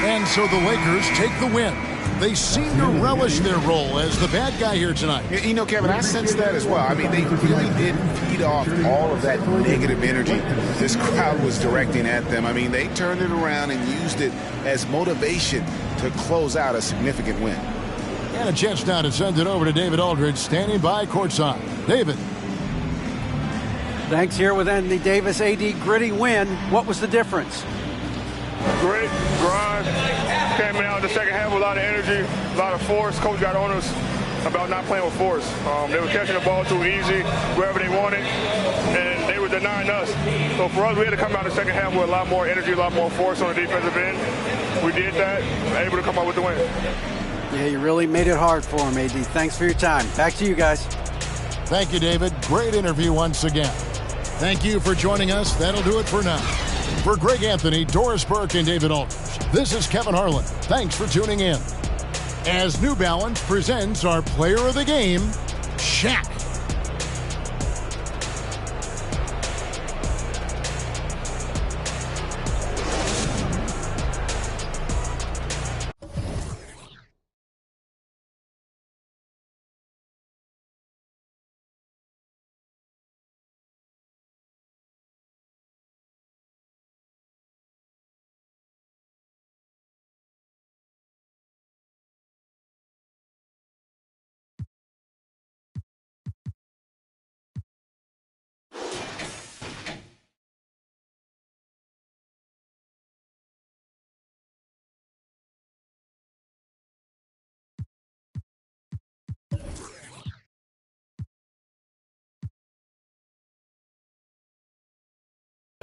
And so the Lakers take the win. They seem to relish their role as the bad guy here tonight. You know, Kevin, I sense that as well. I mean, they really did feed off all of that negative energy this crowd was directing at them. I mean, they turned it around and used it as motivation to close out a significant win. And a chance now to send it over to David Aldridge, standing by courtside. David. Thanks. Here with Anthony Davis. AD, gritty win. What was the difference? Grit, grind. Came out in the second half with a lot of energy, a lot of force. Coach got on us about not playing with force. They were catching the ball too easy, wherever they wanted, and they were denying us. So for us, we had to come out in the second half with a lot more energy, a lot more force on the defensive end. We did that, able to come out with the win. Yeah, you really made it hard for him, AD. Thanks for your time. Back to you guys. Thank you, David. Great interview once again. Thank you for joining us. That'll do it for now. For Greg Anthony, Doris Burke, and David Aldridge, this is Kevin Harlan. Thanks for tuning in. As New Balance presents our player of the game, Shaq.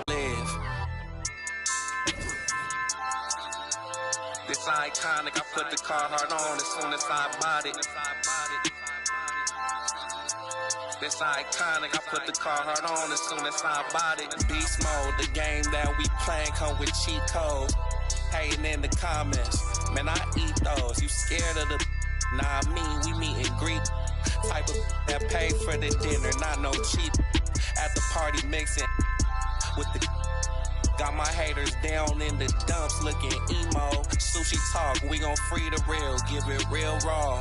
Live. This iconic, I put the Carhartt on as soon as I bought it. This iconic, I put the Carhartt on as soon as I bought it. Beast mode, the game that we playing come with cheat codes. Hating in the comments, man, I eat those. You scared of the nah, we meet and greet. Type of that pay for the dinner, not no cheap. At the party mixing with the got my haters down in the dumps looking emo. Sushi talk, we gon' free the real, give it real raw.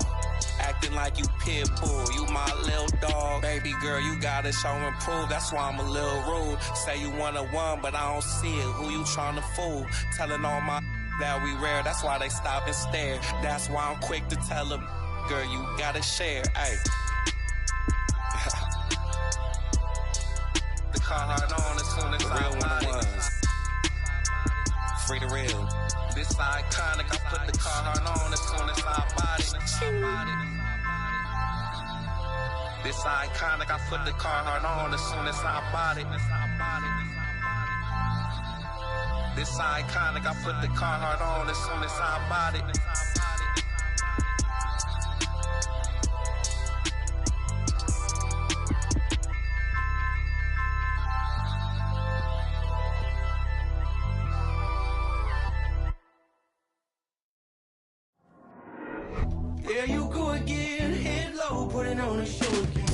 Acting like you pit bull, you my little dog. Baby girl, you gotta show and prove, that's why I'm a little rude. Say you wanna one, but I don't see it, who you tryna fool? Telling all my that we rare, that's why they stop and stare. That's why I'm quick to tell them, girl, you gotta share, ayy. The Carhartt on as soon as I want it. Free the real. This iconic, I put the Carhartt on as soon as I bought it. This iconic, I put the Carhartt on as soon as I bought it. This iconic, I put the Carhartt on as soon as I bought it. There you go again, head low, putting on a show again.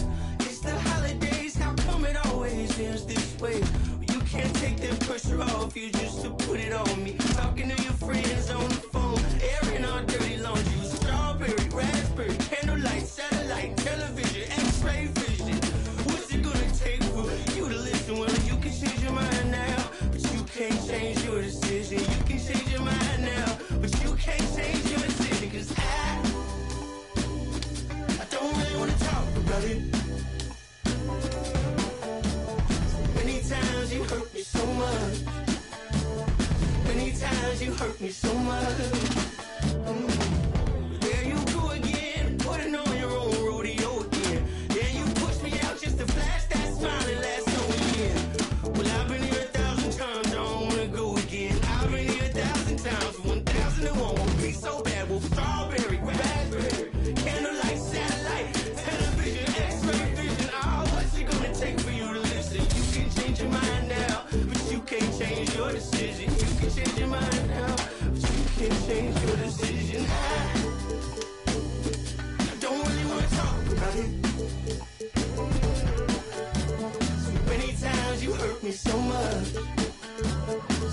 It's the holidays, how come it always ends this way? You can't take that pressure off you just to put it on me. Talking to your friends on the phone, airing our dirty laundry. Strawberry, raspberry, candlelight, satellite, television, x-ray vision. What's it gonna take for you to listen? Well, you can change your mind now, but you can't change your decision. You can change your mind now, but you can't change your decision. Cause I don't really wanna talk about it. Many times you hurt me so much. Many times you hurt me so much. There you go again, putting on your own rodeo again. Yeah, you pushed me out just to flash that smile and last no weekend. Well, I've been here 1,000 times, I don't wanna go again. I've been here 1,000 times, 1,001 won't be so bad. Well, strawberry, raspberry, candlelight, satellite, television, x-ray vision. Oh, what's it gonna take for you to listen? You can change your mind now, but you can't change your decision. You can change your mind now, but you can't change your decision. I don't really wanna talk about it. So many times you hurt me so much.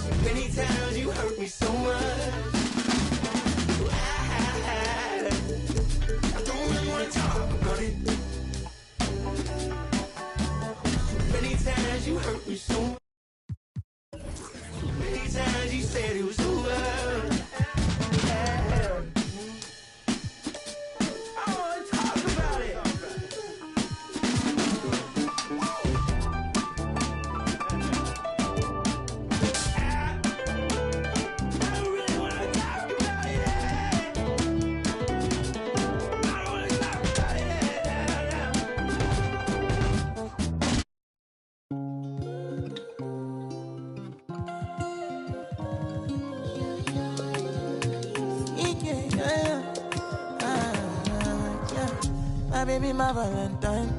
So many times you hurt me so much. I don't really wanna talk about it. So many times you hurt me so much. Many times you said it was over. baby, my Valentine.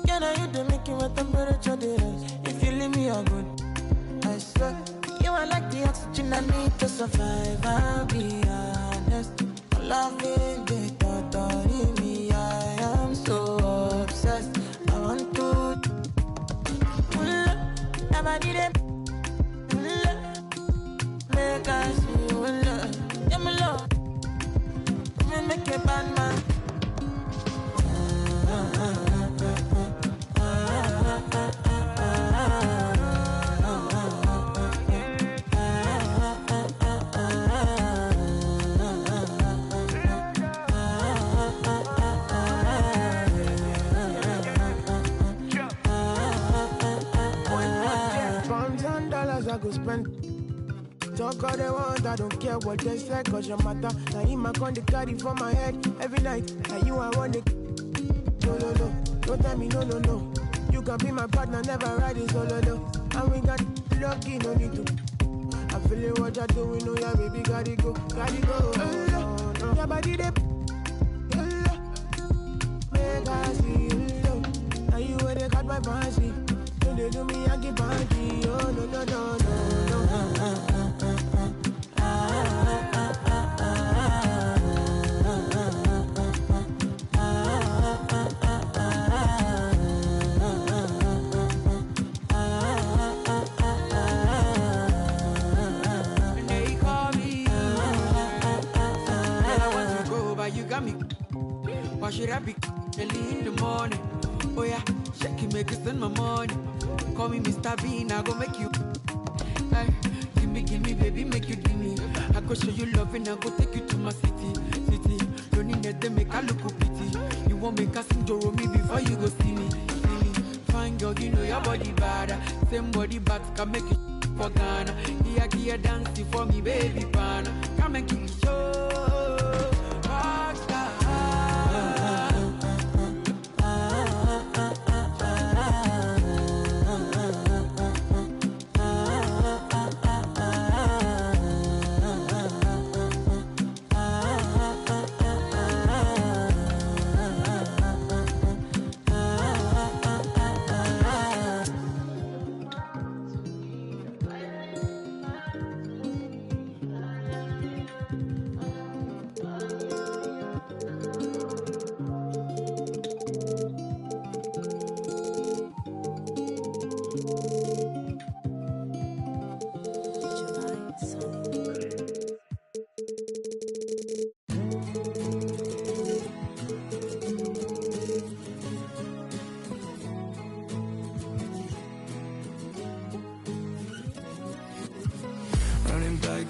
Can I you the making with temperature days? If you leave me a good, I swear. You are like the oxygen I need to survive. I'll be honest. Loving the thought of me, I am so obsessed. I want to never did it. Make us see you love. Yeah, my love. Me make a bad man. I go spend. Talk all they want, I don't care what they say, cause your matter. Now in my con, they carry for my head every night. Now you I want it. No, no, no, don't tell me no, no, no. You can be my partner, never riding solo, no. And we got lucky, no need to. I'm feeling what you're doing, oh yeah, baby, gotta go, gotta go. Oh, no. Your body, they make I see you, now you where they got my fancy. They do me, I get banky. Oh, no, no, no, no, no. And they call me. Girl, I want to go, but you got me. Why should I be early in the morning? Oh yeah, shake it, make it spend my money. Call me Mr. Bean, I go make you. Ay, give me, baby, make you give me. I go show you love and I go take you to my city. Don't need that, they make I look pity. You won't make us enjoy me before you go see me. Fine girl, you know your body bad. Same body but can make you for Ghana. Here, dancing for me, baby, pan. Come and kill show. Rockstar.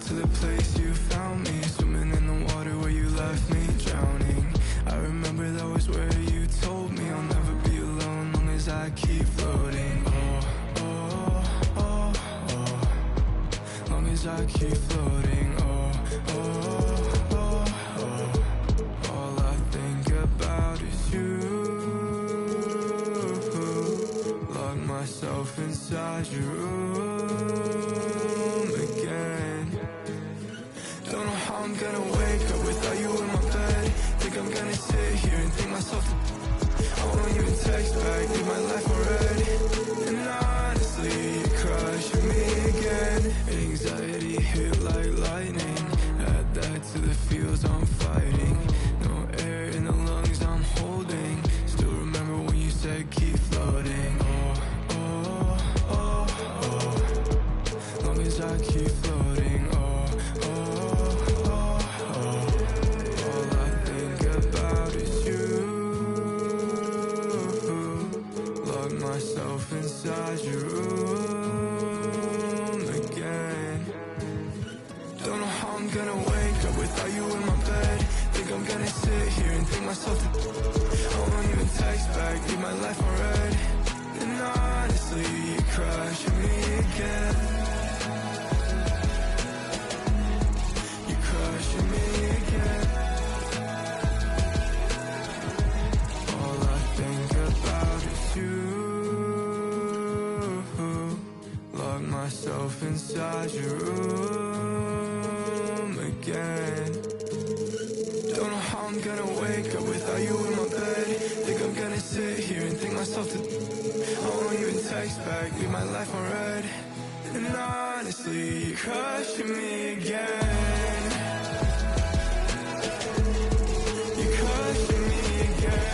To the place you found me, swimming in the water where you left me drowning. I remember that was where you told me I'll never be alone long as I keep floating. Oh, long as I keep floating. Oh, all I think about is you. Lock myself inside your room again. Don't know how I'm gonna wake up without you in my bed. Think I'm gonna sit here and think myself to I won't even text back, leave my life already. And honestly, you're crushing me again. Anxiety hit like lightning. Add that to the feels I'm fighting. No air in the lungs I'm holding. Still remember when you said keep floating. Oh, long as I keep floating. Inside your room again. Don't know how I'm gonna wake up without you in my bed. Think I'm gonna sit here and think myself to I won't even text back, leave my life already. And honestly, you're crushing me again. You're crushing me again. All I think about is you. Myself inside your room again. Don't know how I'm gonna wake up without you in my bed. myself to. I won't even text back, leave my life on red. And honestly, you're crushing me again. You're crushing me again.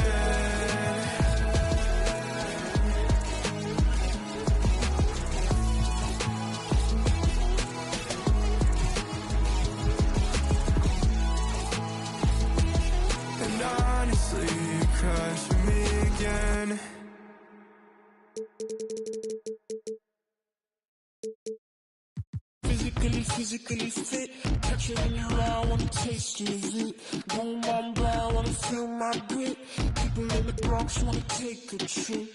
And honestly, you're crushing me again. Physically fit, catch it in your eye, wanna taste of it. Boom, boom, blah, wanna feel my grit. People in the Bronx wanna take a trip.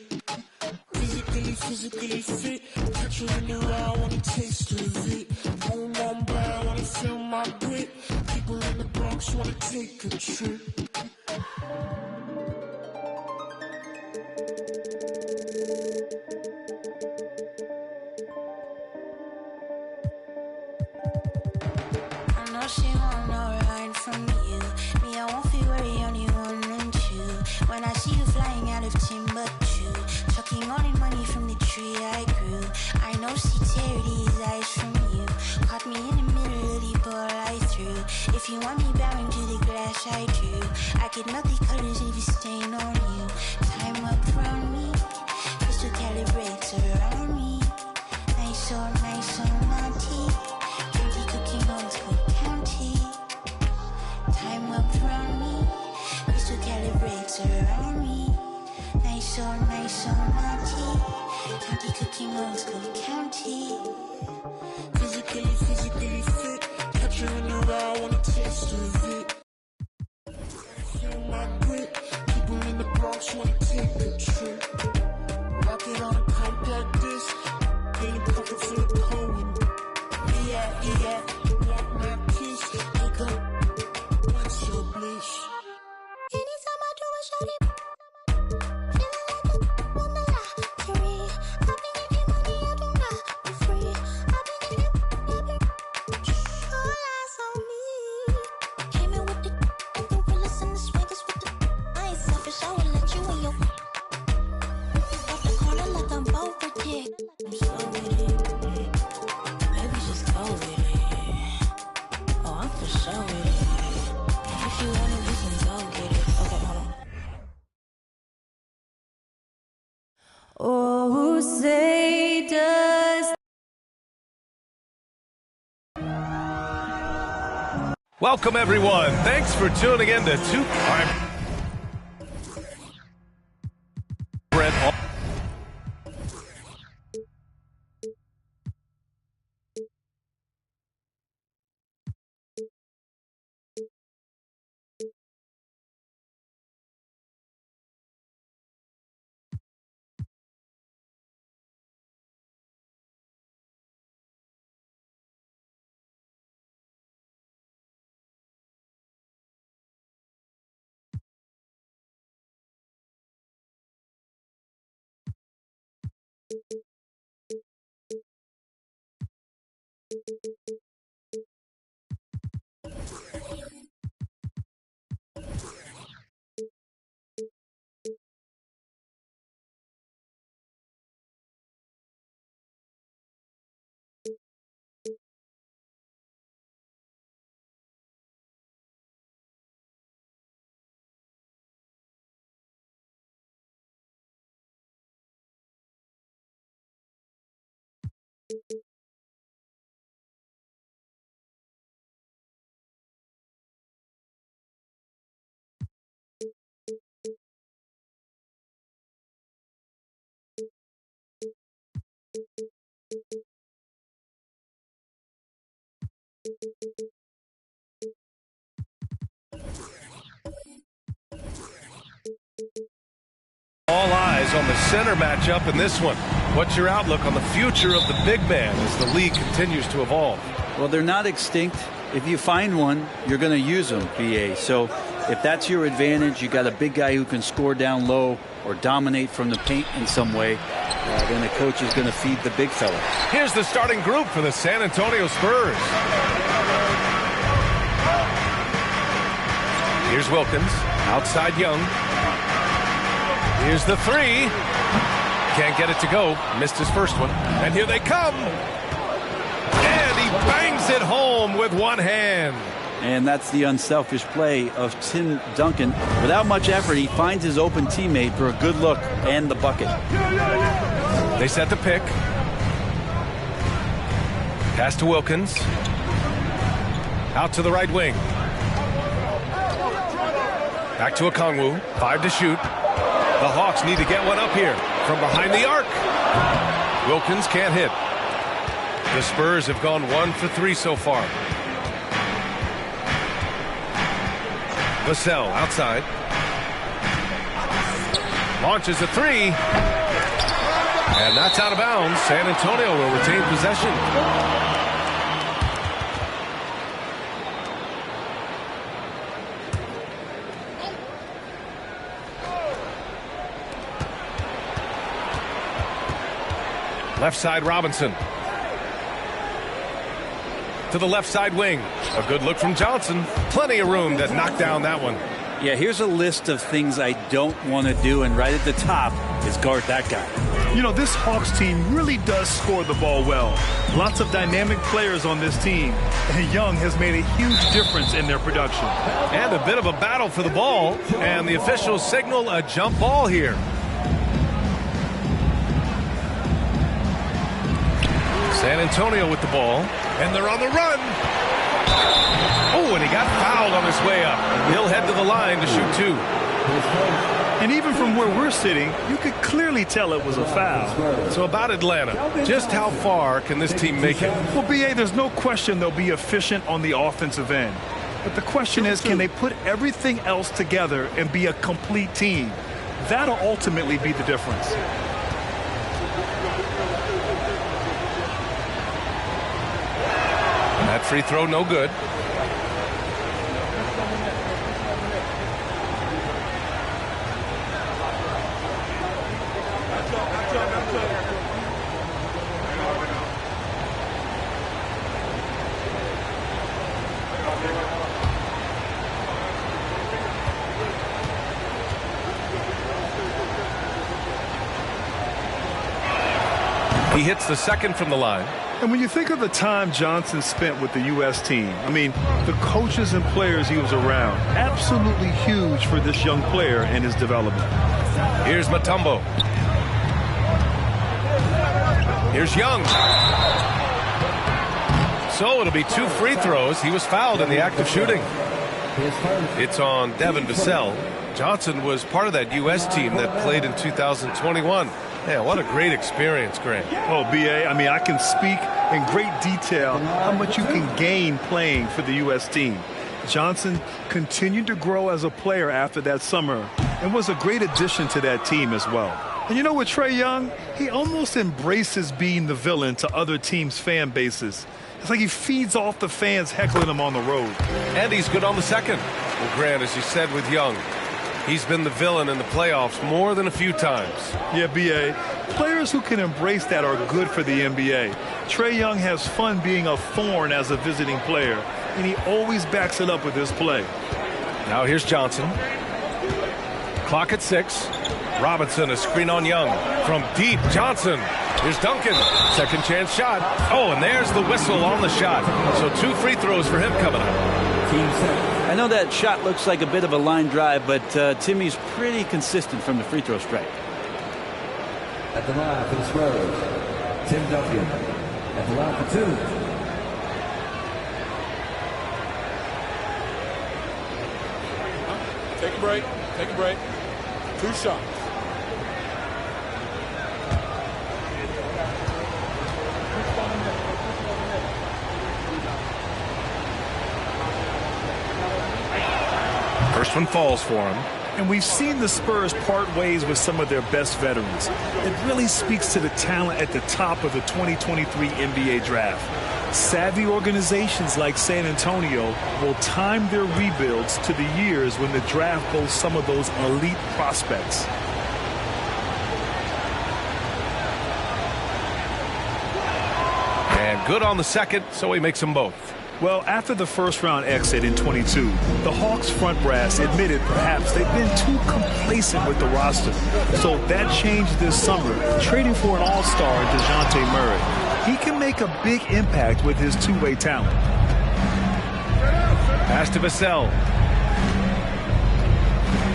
Physically fit, catch it in your eye, wanna taste of it. Boom, boom, blah, wanna feel my grit. People in the Bronx wanna take a trip. I know she won't know right from you. Me, I won't feel worry, only one and two. When I see you flying out of Timbuktu, chucking all the money from the tree I grew. I know she teared his eyes from you. Caught me in the middle of the ball I threw. If you want me bowing to the grass I drew, I could melt the colors if you stain on you. Time up around me, crystal calibrates around me. Nice so naughty. Candy cooking old school county. Time up around me, crystal calibrates around me. Nice so naughty. Candy cooking old school county. Physically fit, catch you in your eye, wanna taste of it. Feel my grit, people in the Bronx wanna take a trip. Rock it on a compact disc, in a pocket full of cold. Yeah, want my kiss, wake up, what's your bliss? Anytime I do a shawty, feeling like a wonder to me. I've been getting money, I do not be free. I've been getting all eyes on me. Came in with the gorillas and the swingers with the. I ain't selfish, I would let you in your. Off the corner like I'm both with it. I'm so with it. Maybe just go with it. Oh, I'm for sure with it. If you want it, we can go get it. Okay, hold on. Oh, say does. Welcome, everyone. Thanks for tuning in to Two. Brent. All eyes on the center matchup in this one. What's your outlook on the future of the big man as the league continues to evolve? Well, they're not extinct. If you find one, you're going to use them, BA. So if that's your advantage, you got a big guy who can score down low or dominate from the paint in some way, then the coach is going to feed the big fella. Here's the starting group for the San Antonio Spurs. Here's Wilkins, outside Young. Here's the three. Can't get it to go. Missed his first one. And here they come. And he bangs it home with one hand. And that's the unselfish play of Tim Duncan. Without much effort, he finds his open teammate for a good look and the bucket. They set the pick. Pass to Wilkins. Out to the right wing. Back to Okongwu. 5 to shoot. The Hawks need to get one up here from behind the arc. Wilkins can't hit. The Spurs have gone 1 for 3 so far. Vassell outside. Launches a three. And that's out of bounds. San Antonio will retain possession. Left side, Robinson. To the left side wing. A good look from Johnson. Plenty of room to knock down that one. Yeah, here's a list of things I don't want to do, and right at the top is guard that guy. You know, this Hawks team really does score the ball well. Lots of dynamic players on this team, and Young has made a huge difference in their production. And a bit of a battle for the ball, and the officials signal a jump ball here. San Antonio with the ball, and they're on the run. Oh, and he got fouled on his way up. He'll head to the line to shoot 2. And even from where we're sitting, you could clearly tell it was a foul. So about Atlanta, just how far can this team make it? Well, B.A., there's no question they'll be efficient on the offensive end. But the question is, can they put everything else together and be a complete team? That'll ultimately be the difference. That free throw, no good. He hits the second from the line. And when you think of the time Johnson spent with the U.S. team, I mean, the coaches and players he was around, absolutely huge for this young player and his development. Here's Mutombo. Here's Young. So it'll be 2 free throws. He was fouled in the act of shooting. It's on Devin Vassell. Johnson was part of that U.S. team that played in 2021. Yeah, what a great experience, Grant. Oh, B.A., I mean, I can speak in great detail how much you can gain playing for the U.S. team. Johnson continued to grow as a player after that summer and was a great addition to that team as well. And you know, with Trae Young, he almost embraces being the villain to other teams' fan bases. It's like he feeds off the fans heckling him on the road. And he's good on the second. Well, Grant, as you said with Young, he's been the villain in the playoffs more than a few times. Yeah, B.A., players who can embrace that are good for the NBA. Trae Young has fun being a thorn as a visiting player, and he always backs it up with his play. Now here's Johnson. Clock at 6. Robinson, a screen on Young. From deep, Johnson. Here's Duncan. Second chance shot. Oh, and there's the whistle on the shot. So 2 free throws for him coming up. I know that shot looks like a bit of a line drive, but Timmy's pretty consistent from the free throw strike. At the line for the Spurs, Tim Duncan. At the line for 2. Take a break. Take a break. 2 shots. First one falls for him. And we've seen the Spurs part ways with some of their best veterans. It really speaks to the talent at the top of the 2023 NBA draft. Savvy organizations like San Antonio will time their rebuilds to the years when the draft boasts some of those elite prospects. And good on the second, so he makes them both. Well, after the first-round exit in 22, the Hawks front brass admitted perhaps they've been too complacent with the roster. So that changed this summer, trading for an all-star DeJounte Murray. He can make a big impact with his two-way talent. Pass to Vassell.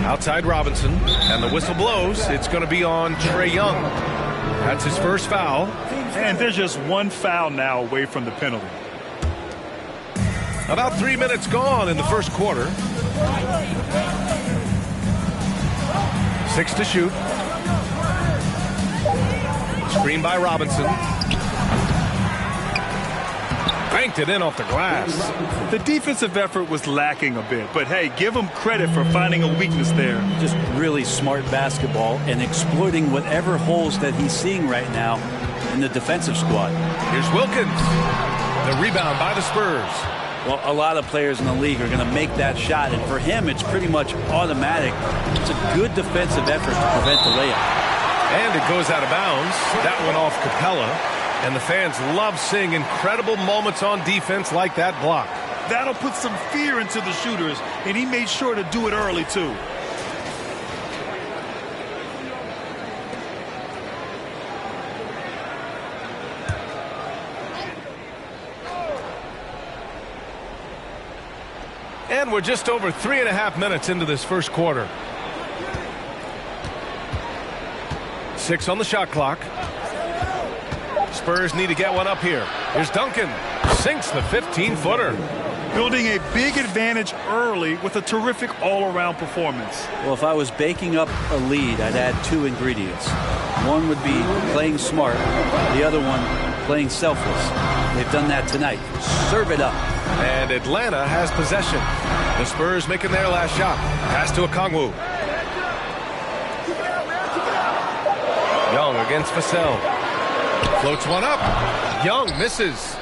Outside Robinson, and the whistle blows. It's going to be on Trae Young. That's his first foul. And there's just one foul now away from the penalty. About 3 minutes gone in the first quarter. 6 to shoot. Screen by Robinson. Banked it in off the glass. The defensive effort was lacking a bit, but hey, give him credit for finding a weakness there. Just really smart basketball and exploiting whatever holes that he's seeing right now in the defensive squad. Here's Wilkins. The rebound by the Spurs. Well, a lot of players in the league are going to make that shot, and for him, it's pretty much automatic. It's a good defensive effort to prevent the layup. And it goes out of bounds. That one off Capella. And the fans love seeing incredible moments on defense like that block. That'll put some fear into the shooters, and he made sure to do it early, too. And we're just over 3.5 minutes into this first quarter. 6 on the shot clock. Spurs need to get one up here. Here's Duncan. Sinks the 15-footer. Building a big advantage early with a terrific all-around performance. Well, if I was baking up a lead, I'd add 2 ingredients. One would be playing smart. The other one, playing selfless. They've done that tonight. Serve it up. And Atlanta has possession. The Spurs making their last shot. Pass to Okongwu. Young against Vassell. Floats one up. Young misses.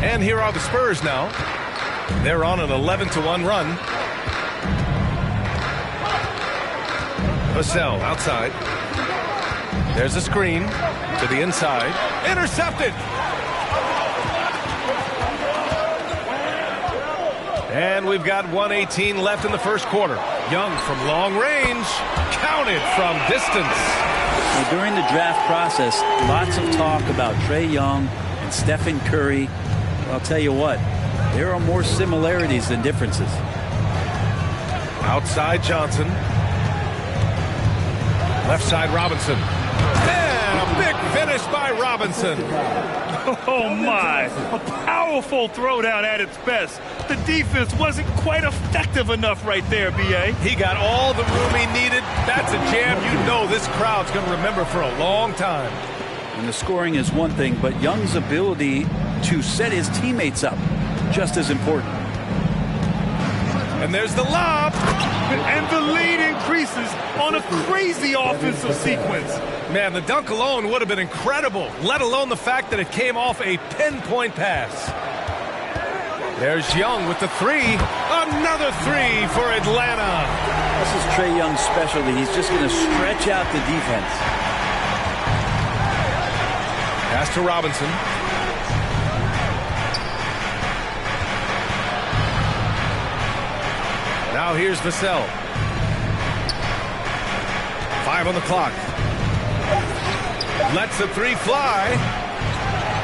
And here are the Spurs now. They're on an 11-1 run. Vassell outside. There's a screen to the inside. Intercepted. And we've got 1:18 left in the first quarter. Young from long range. Counted from distance. Well, during the draft process, lots of talk about Trae Young and Stephen Curry. I'll tell you what, there are more similarities than differences. Outside Johnson. Left side Robinson. And a big finish by Robinson. Oh my, a powerful throwdown at its best. The defense wasn't quite effective enough right there, B.A. He got all the room he needed. That's a jam you know this crowd's going to remember for a long time. And the scoring is one thing, but Young's ability to set his teammates up, just as important. And there's the lob. And the lead increases on a crazy offensive sequence. Man, the dunk alone would have been incredible, let alone the fact that it came off a pinpoint pass. There's Young with the 3. Another 3 for Atlanta. This is Trae Young's specialty. He's just going to stretch out the defense. Pass to Robinson. Now here's Vassell. 5 on the clock. Lets the 3 fly.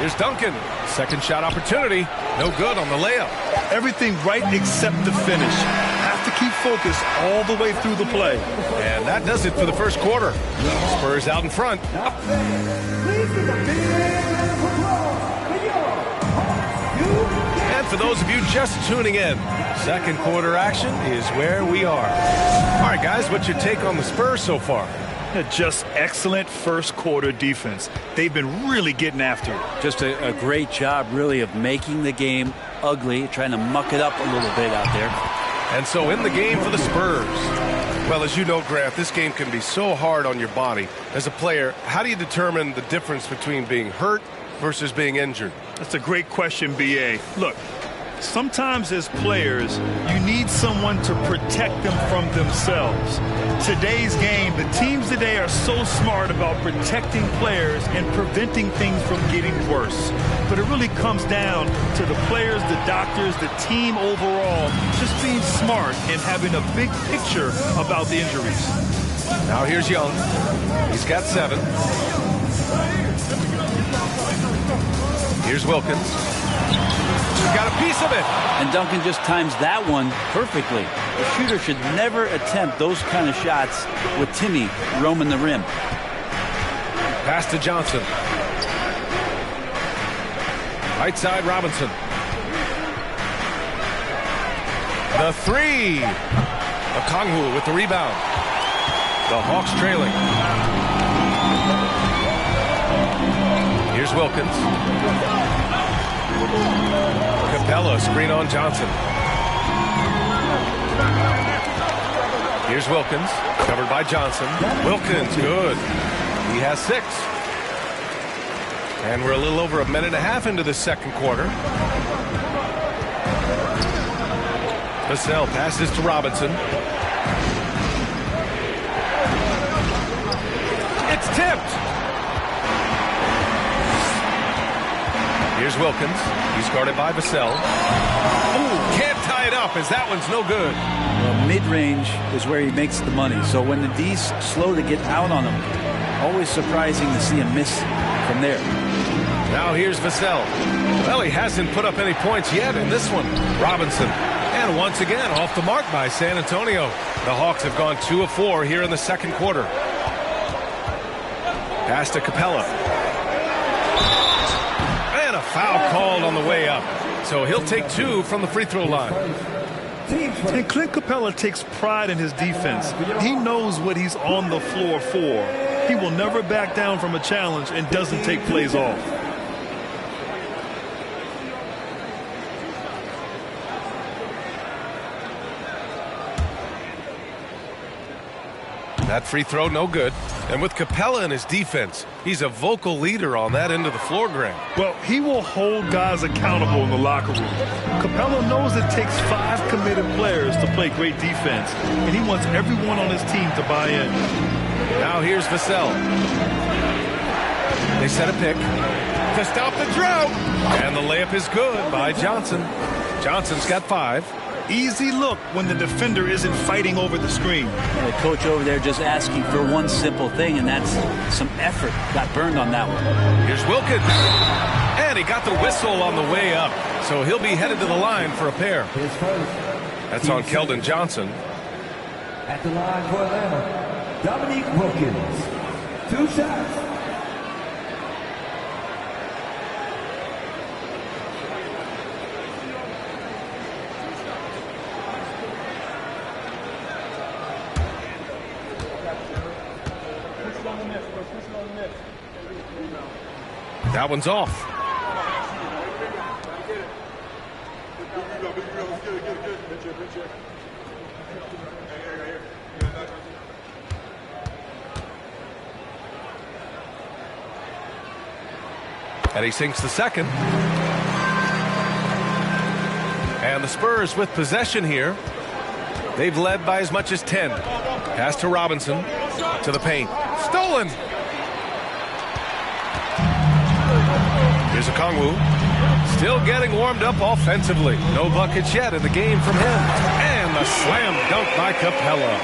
Here's Duncan. Second shot opportunity. No good on the layup. Everything right except the finish. Have to keep focused all the way through the play. And that does it for the first quarter. Spurs out in front. And for those of you just tuning in, second quarter action is where we are. All right, guys, what's your take on the Spurs so far? Just excellent first quarter defense. They've been really getting after it. Just a great job, really, of making the game ugly, trying to muck it up a little bit out there. And so in the game for the Spurs. Well, as you know, Grant, this game can be so hard on your body. As a player, how do you determine the difference between being hurt versus being injured? That's a great question, B.A. Look, Sometimes as players, you need someone to protect them from themselves. Today's game, the teams today are so smart about protecting players and preventing things from getting worse. But it really comes down to the players, the doctors, the team overall, just being smart and having a big picture about the injuries. Now here's Young. He's got 7. Here's Wilkins. He's got a piece of it. And Duncan just times that one perfectly. The shooter should never attempt those kind of shots with Timmy roaming the rim. Pass to Johnson. Right side, Robinson. The 3. Okongwu with the rebound. The Hawks trailing. Here's Wilkins. Capella, screen on Johnson. Here's Wilkins, covered by Johnson. Wilkins, good. He has 6. And we're a little over a minute and a half into the second quarter. Vassell passes to Robinson. It's tipped. Here's Wilkins. He's guarded by Vassell. Ooh, can't tie it up as that one's no good. Well, mid-range is where he makes the money. So when the D's slow to get out on him, always surprising to see him miss from there. Now here's Vassell. Well, he hasn't put up any points yet in this one. Robinson. And once again, off the mark by San Antonio. The Hawks have gone 2 of 4 here in the second quarter. Pass to Capella. And a foul called on the way up. So he'll take 2 from the free throw line. And Clint Capella takes pride in his defense. He knows what he's on the floor for. He will never back down from a challenge and doesn't take plays off. That free throw, no good. And with Capella in his defense, he's a vocal leader on that end of the floor, Graham. Well, he will hold guys accountable in the locker room. Capella knows it takes 5 committed players to play great defense, and he wants everyone on his team to buy in. Now here's Vassell. They set a pick to stop the drought. And the layup is good by Johnson. Johnson's got 5. Easy look when the defender isn't fighting over the screen. The coach over there just asking for one simple thing, and that's some effort. Got burned on that one. Here's Wilkins. And he got the whistle on the way up. So he'll be headed to the line for a pair. That's on Keldon Johnson. At the line for Atlanta, Dominique Wilkins. 2 shots. That one's off. And he sinks the second. And the Spurs with possession here. They've led by as much as 10. Pass to Robinson. To the paint. Stolen. Here's Okongwu. Still getting warmed up offensively. No buckets yet in the game from him. And the slam dunk by Capella.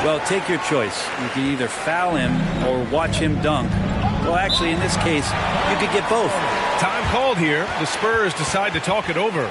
Well, take your choice. You can either foul him or watch him dunk. Well, actually, in this case, you could get both. Time called here. The Spurs decide to talk it over.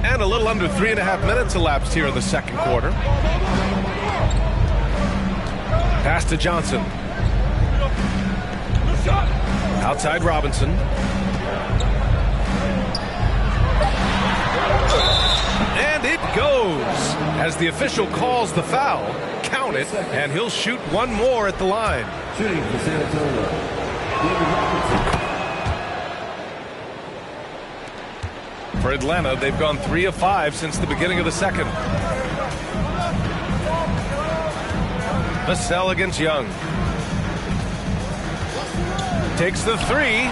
And a little under 3.5 minutes elapsed here in the second quarter. Pass to Johnson. Outside Robinson. And it goes. As the official calls the foul, count it, and he'll shoot one more at the line. Shooting for San Antonio, David Robinson. For Atlanta, they've gone 3 of 5 since the beginning of the second. Vassell against Young. Takes the 3.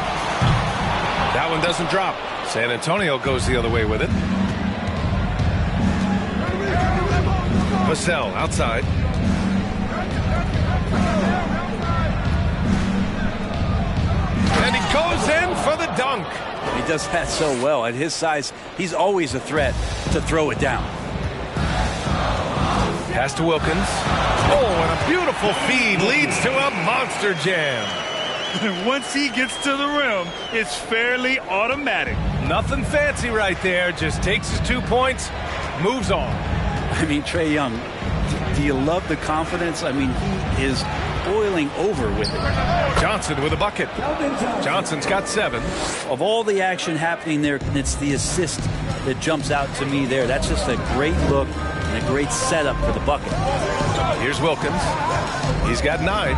That one doesn't drop. San Antonio goes the other way with it. Vassell outside. And he goes in for the dunk. He does that so well. At his size, he's always a threat to throw it down. Pass to Wilkins. Oh, and a beautiful feed leads to a monster jam. Once he gets to the rim, it's fairly automatic. Nothing fancy right there. Just takes his 2 points, moves on. I mean, Trae Young, do you love the confidence? I mean, he is boiling over with it. Johnson with a bucket. Johnson's got 7. Of all the action happening there, it's the assist that jumps out to me there. That's just a great look and a great setup for the bucket. Here's Wilkins. He's got 9.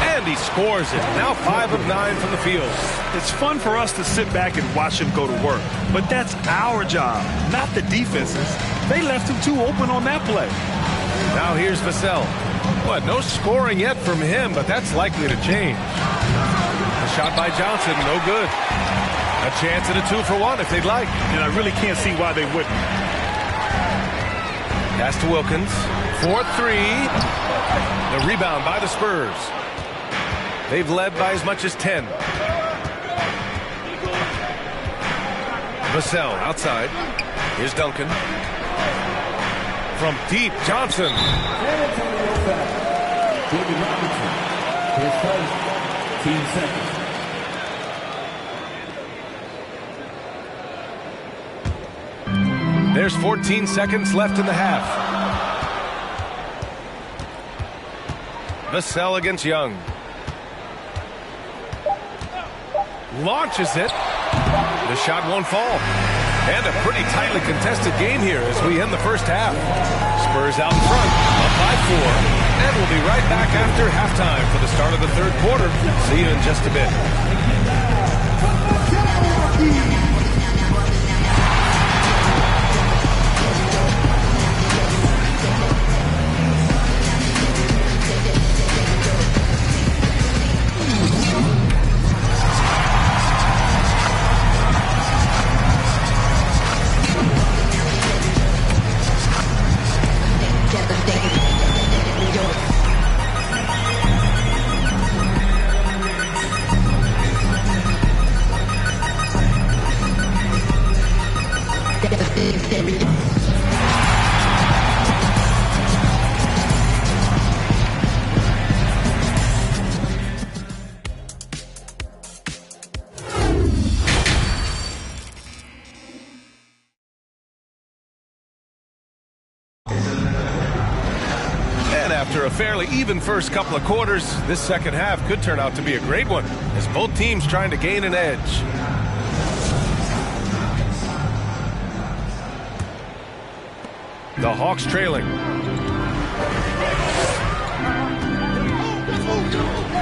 And he scores it. Now 5 of 9 from the field. It's fun for us to sit back and watch him go to work. But that's our job, not the defense's. They left him too open on that play. Now here's Vassell. What, no scoring yet from him, but that's likely to change. A shot by Johnson, no good. A chance at a 2-for-1 if they'd like. And I really can't see why they wouldn't. Pass to Wilkins. 4-3. The rebound by the Spurs. They've led by as much as 10. Vassell outside. Here's Duncan. From deep, Johnson. David Robinson. His first team second. There's 14 seconds left in the half. Vassell against Young. Launches it. The shot won't fall. And a pretty tightly contested game here as we end the first half. Spurs out in front, up by 4. And we'll be right back after halftime for the start of the third quarter. See you in just a bit. After a fairly even first couple of quarters, this second half could turn out to be a great one as both teams trying to gain an edge. The Hawks trailing.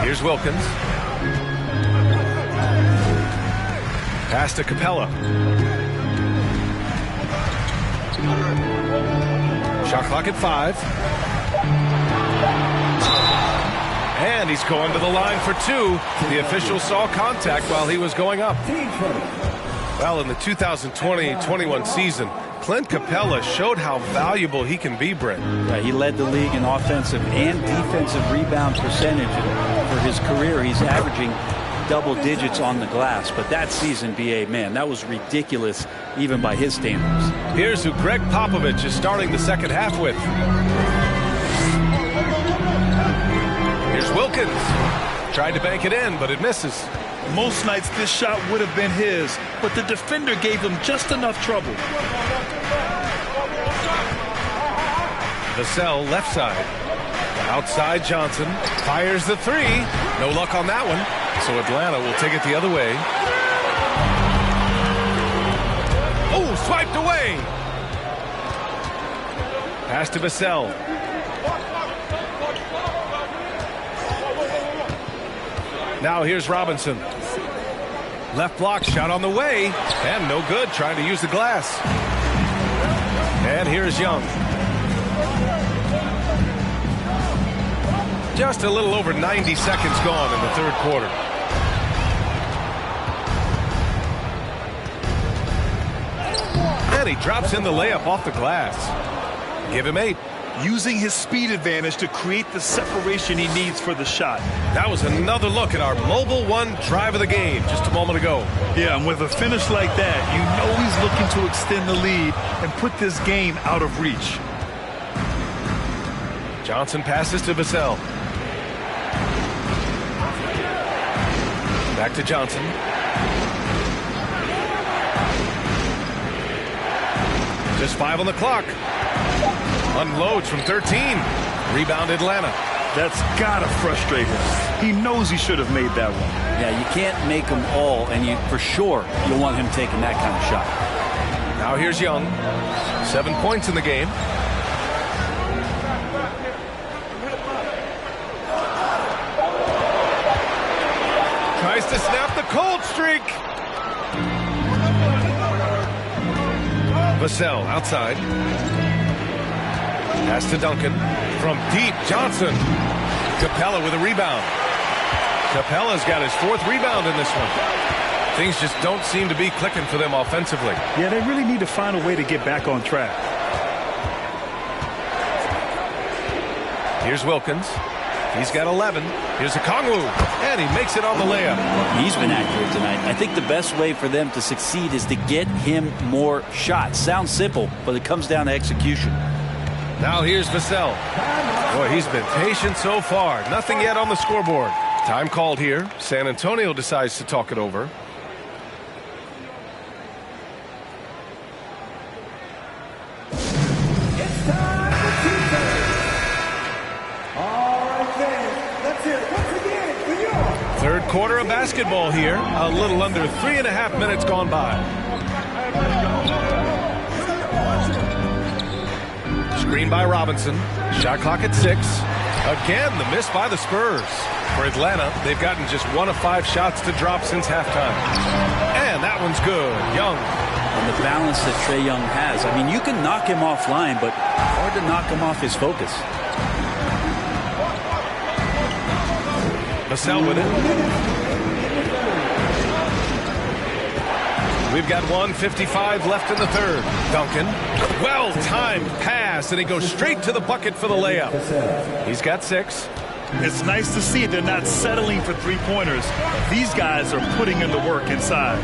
Here's Wilkins. Pass to Capella. Shot clock at 5. And he's going to the line for 2. The official saw contact while he was going up. Well, in the 2020-21 season, Clint Capella showed how valuable he can be, Brent. Yeah, he led the league in offensive and defensive rebound percentage. And for his career, he's averaging double digits on the glass. But that season, B.A., man, that was ridiculous even by his standards. Here's who Greg Popovich is starting the second half with. Here's Wilkins. Tried to bank it in, but it misses. Most nights this shot would have been his, but the defender gave him just enough trouble. Vassell left side. Outside Johnson. Fires the three. No luck on that one. So Atlanta will take it the other way. Oh, swiped away. Pass to Vassell. Now here's Robinson. Left block shot on the way. And no good, trying to use the glass. And here's Young. Just a little over 90 seconds gone in the third quarter. And he drops in the layup off the glass. Give him 8. Using his speed advantage to create the separation he needs for the shot. That was another look at our mobile one drive of the game just a moment ago. Yeah, and with a finish like that, you know he's looking to extend the lead and put this game out of reach. Johnson passes to Vassell. Back to Johnson. Just 5 on the clock. Unloads from 13. Rebound Atlanta. That's gotta frustrate him. He knows he should have made that one. Yeah, you can't make them all, and for sure you'll want him taking that kind of shot. Now here's Young. 7 points in the game. Tries to snap the cold streak. Vassell outside. Pass to Duncan. From deep, Johnson. Capella with a rebound. Capella's got his 4th rebound in this one. Things just don't seem to be clicking for them offensively. Yeah, they really need to find a way to get back on track. Here's Wilkins. He's got 11. Here's Okongwu, and he makes it on the layup. He's been accurate tonight. I think the best way for them to succeed is to get him more shots. Sounds simple, but it comes down to execution. Now here's Vassell. Boy, he's been patient so far. Nothing yet on the scoreboard. Time called here. San Antonio decides to talk it over. Third quarter of basketball here. A little under 3.5 minutes gone by. Screen by Robinson. Shot clock at 6. Again, the miss by the Spurs. For Atlanta, they've gotten just 1 of 5 shots to drop since halftime. And that one's good. Young. And the balance that Trae Young has. I mean, you can knock him offline, but hard to knock him off his focus. Vassell with it. We've got 1:55 left in the third. Duncan, well-timed pass, and he goes straight to the bucket for the layup. He's got 6. It's nice to see they're not settling for three-pointers. These guys are putting in the work inside.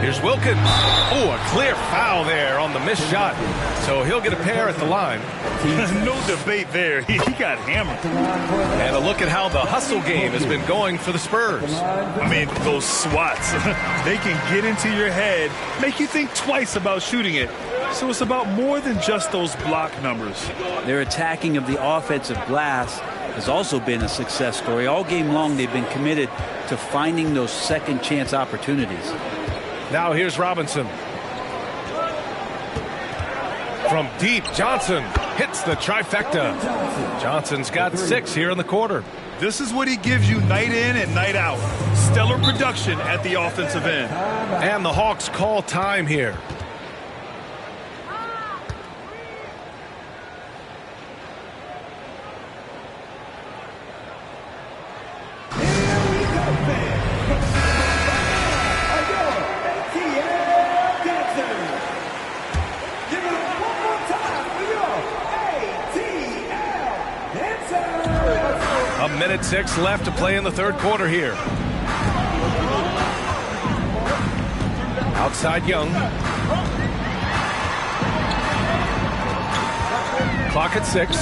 Here's Wilkins. Oh, a clear foul there on the missed shot. So he'll get a pair at the line. No debate there. He got hammered. And a look at how the hustle game has been going for the Spurs. I mean, those swats, they can get into your head, make you think twice about shooting it. So it's about more than just those block numbers. Their attacking of the offensive glass has also been a success story. All game long, they've been committed to finding those second chance opportunities. Now here's Robinson. From deep, Johnson hits the trifecta. Johnson's got 6 here in the quarter. This is what he gives you night in and night out. Stellar production at the offensive end. And the Hawks call time here. A minute 6 left to play in the third quarter here. Outside Young. Clock at 6.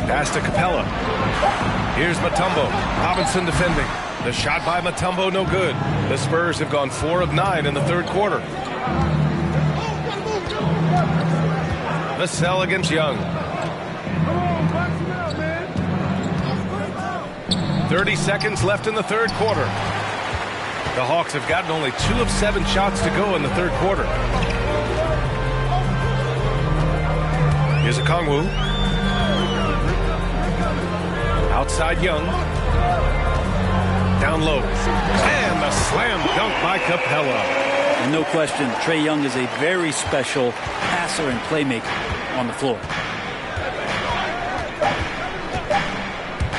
Pass to Capella. Here's Mutombo. Robinson defending. The shot by Mutombo, no good. The Spurs have gone 4 of 9 in the third quarter. Vassell against Young. 30 seconds left in the third quarter. The Hawks have gotten only 2 of 7 shots to go in the third quarter. Here's a Kongwu. Outside Young. Down low. And the slam dunk by Capella. And no question, Trae Young is a very special passer and playmaker on the floor.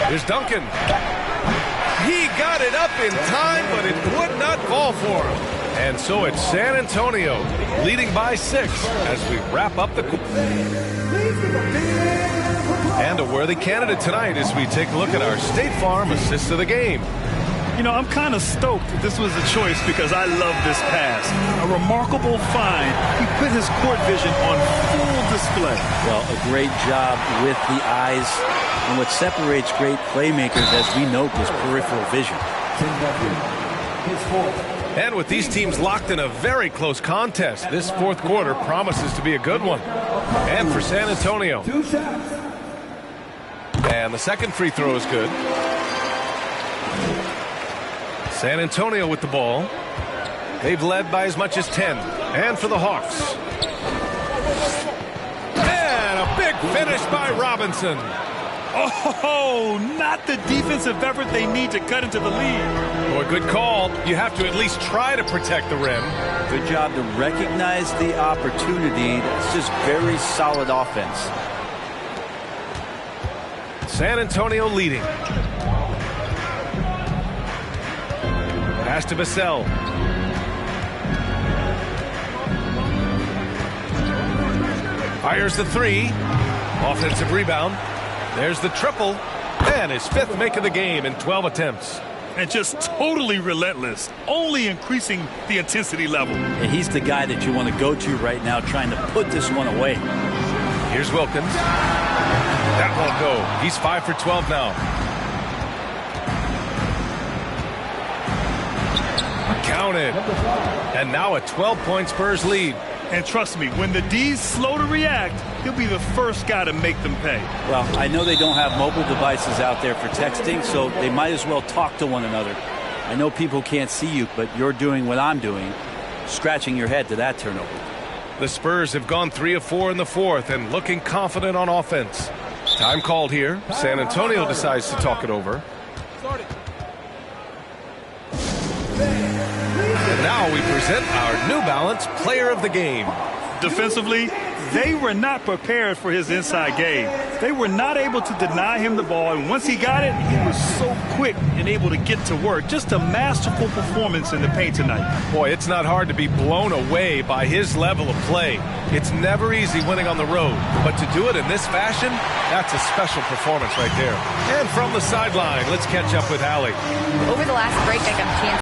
Here's Duncan. He got it up in time, but it would not fall for him. And so it's San Antonio leading by 6 as we wrap up the... And a worthy candidate tonight as we take a look at our State Farm assist of the game. You know, I'm kind of stoked that this was a choice because I love this pass. A remarkable find. He put his court vision on full display. Well, a great job with the eyes. And what separates great playmakers, as we note, is peripheral vision. And with these teams locked in a very close contest, this fourth quarter promises to be a good one. And for San Antonio. And the second free throw is good. San Antonio with the ball. They've led by as much as 10. And for the Hawks. And a big finish by Robinson. Oh, not the defensive effort they need to cut into the lead. Boy, good call. You have to at least try to protect the rim. Good job to recognize the opportunity. That's just very solid offense. San Antonio leading. Pass to Vassell. Fires the 3. Offensive rebound. There's the triple. And his 5th make of the game in 12 attempts. And just totally relentless. Only increasing the intensity level. And he's the guy that you want to go to right now, trying to put this one away. Here's Wilkins. That won't go. He's 5 for 12 now. Counted. And now a 12-point Spurs lead. And trust me, when the D's slow to react, he'll be the first guy to make them pay. Well, I know they don't have mobile devices out there for texting, so they might as well talk to one another. I know people can't see you, but you're doing what I'm doing, scratching your head to that turnover. The Spurs have gone 3 of 4 in the fourth and looking confident on offense. Time called here. San Antonio decides to talk it over. And now we present our New Balance Player of the Game. Defensively, they were not prepared for his inside game. They were not able to deny him the ball, and once he got it, he was so quick and able to get to work. Just a masterful performance in the paint tonight. Boy, it's not hard to be blown away by his level of play. It's never easy winning on the road, but to do it in this fashion, that's a special performance right there. And from the sideline, let's catch up with Allie. Over the last break, I got a chance